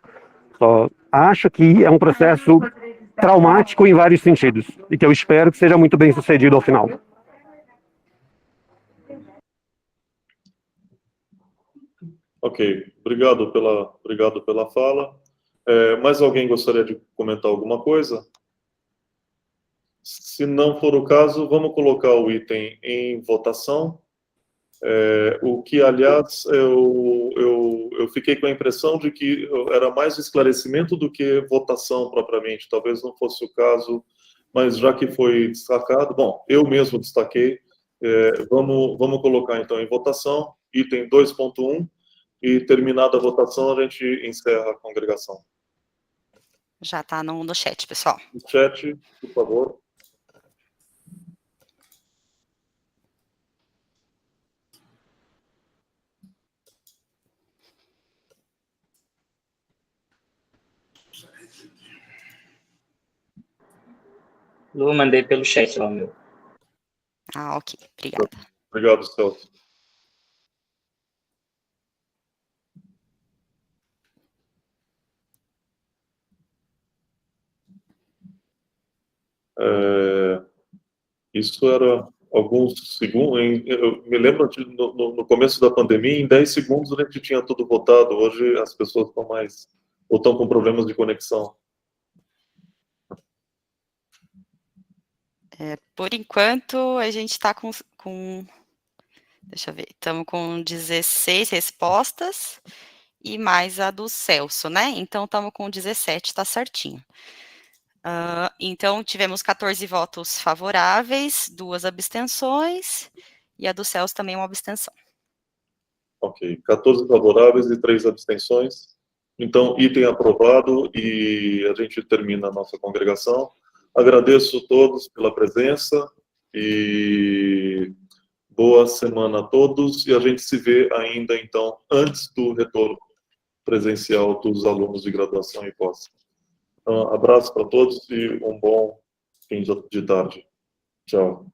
Só acho que é um processo traumático em vários sentidos e que eu espero que seja muito bem sucedido ao final.
Ok, obrigado pela fala. Mais alguém gostaria de comentar alguma coisa? Se não for o caso, vamos colocar o item em votação. O que, aliás, eu fiquei com a impressão de que era mais esclarecimento do que votação propriamente. Talvez não fosse o caso, mas já que foi destacado, bom, eu mesmo destaquei. Vamos colocar então em votação, item 2.1. e terminada a votação, a gente encerra a congregação.
Já está no chat, pessoal.
No chat, por favor.
Lu, mandei pelo chat lá, meu.
Ah, ok. Obrigada.
Obrigado, Celso. Isso era alguns segundos. Eu me lembro no começo da pandemia, em 10 segundos a gente tinha tudo votado. Hoje as pessoas estão mais, ou estão com problemas de conexão.
Por enquanto, a gente está com. Deixa eu ver. Estamos com 16 respostas e mais a do Celso, né? Então, estamos com 17, está certinho. Então, tivemos 14 votos favoráveis, 2 abstenções, e a do Celso também uma abstenção.
Ok, 14 favoráveis e 3 abstenções. Então, item aprovado e a gente termina a nossa congregação. Agradeço a todos pela presença e boa semana a todos. E a gente se vê ainda, então, antes do retorno presencial dos alunos de graduação e pós. Então, abraço para todos e um bom fim de tarde. Tchau.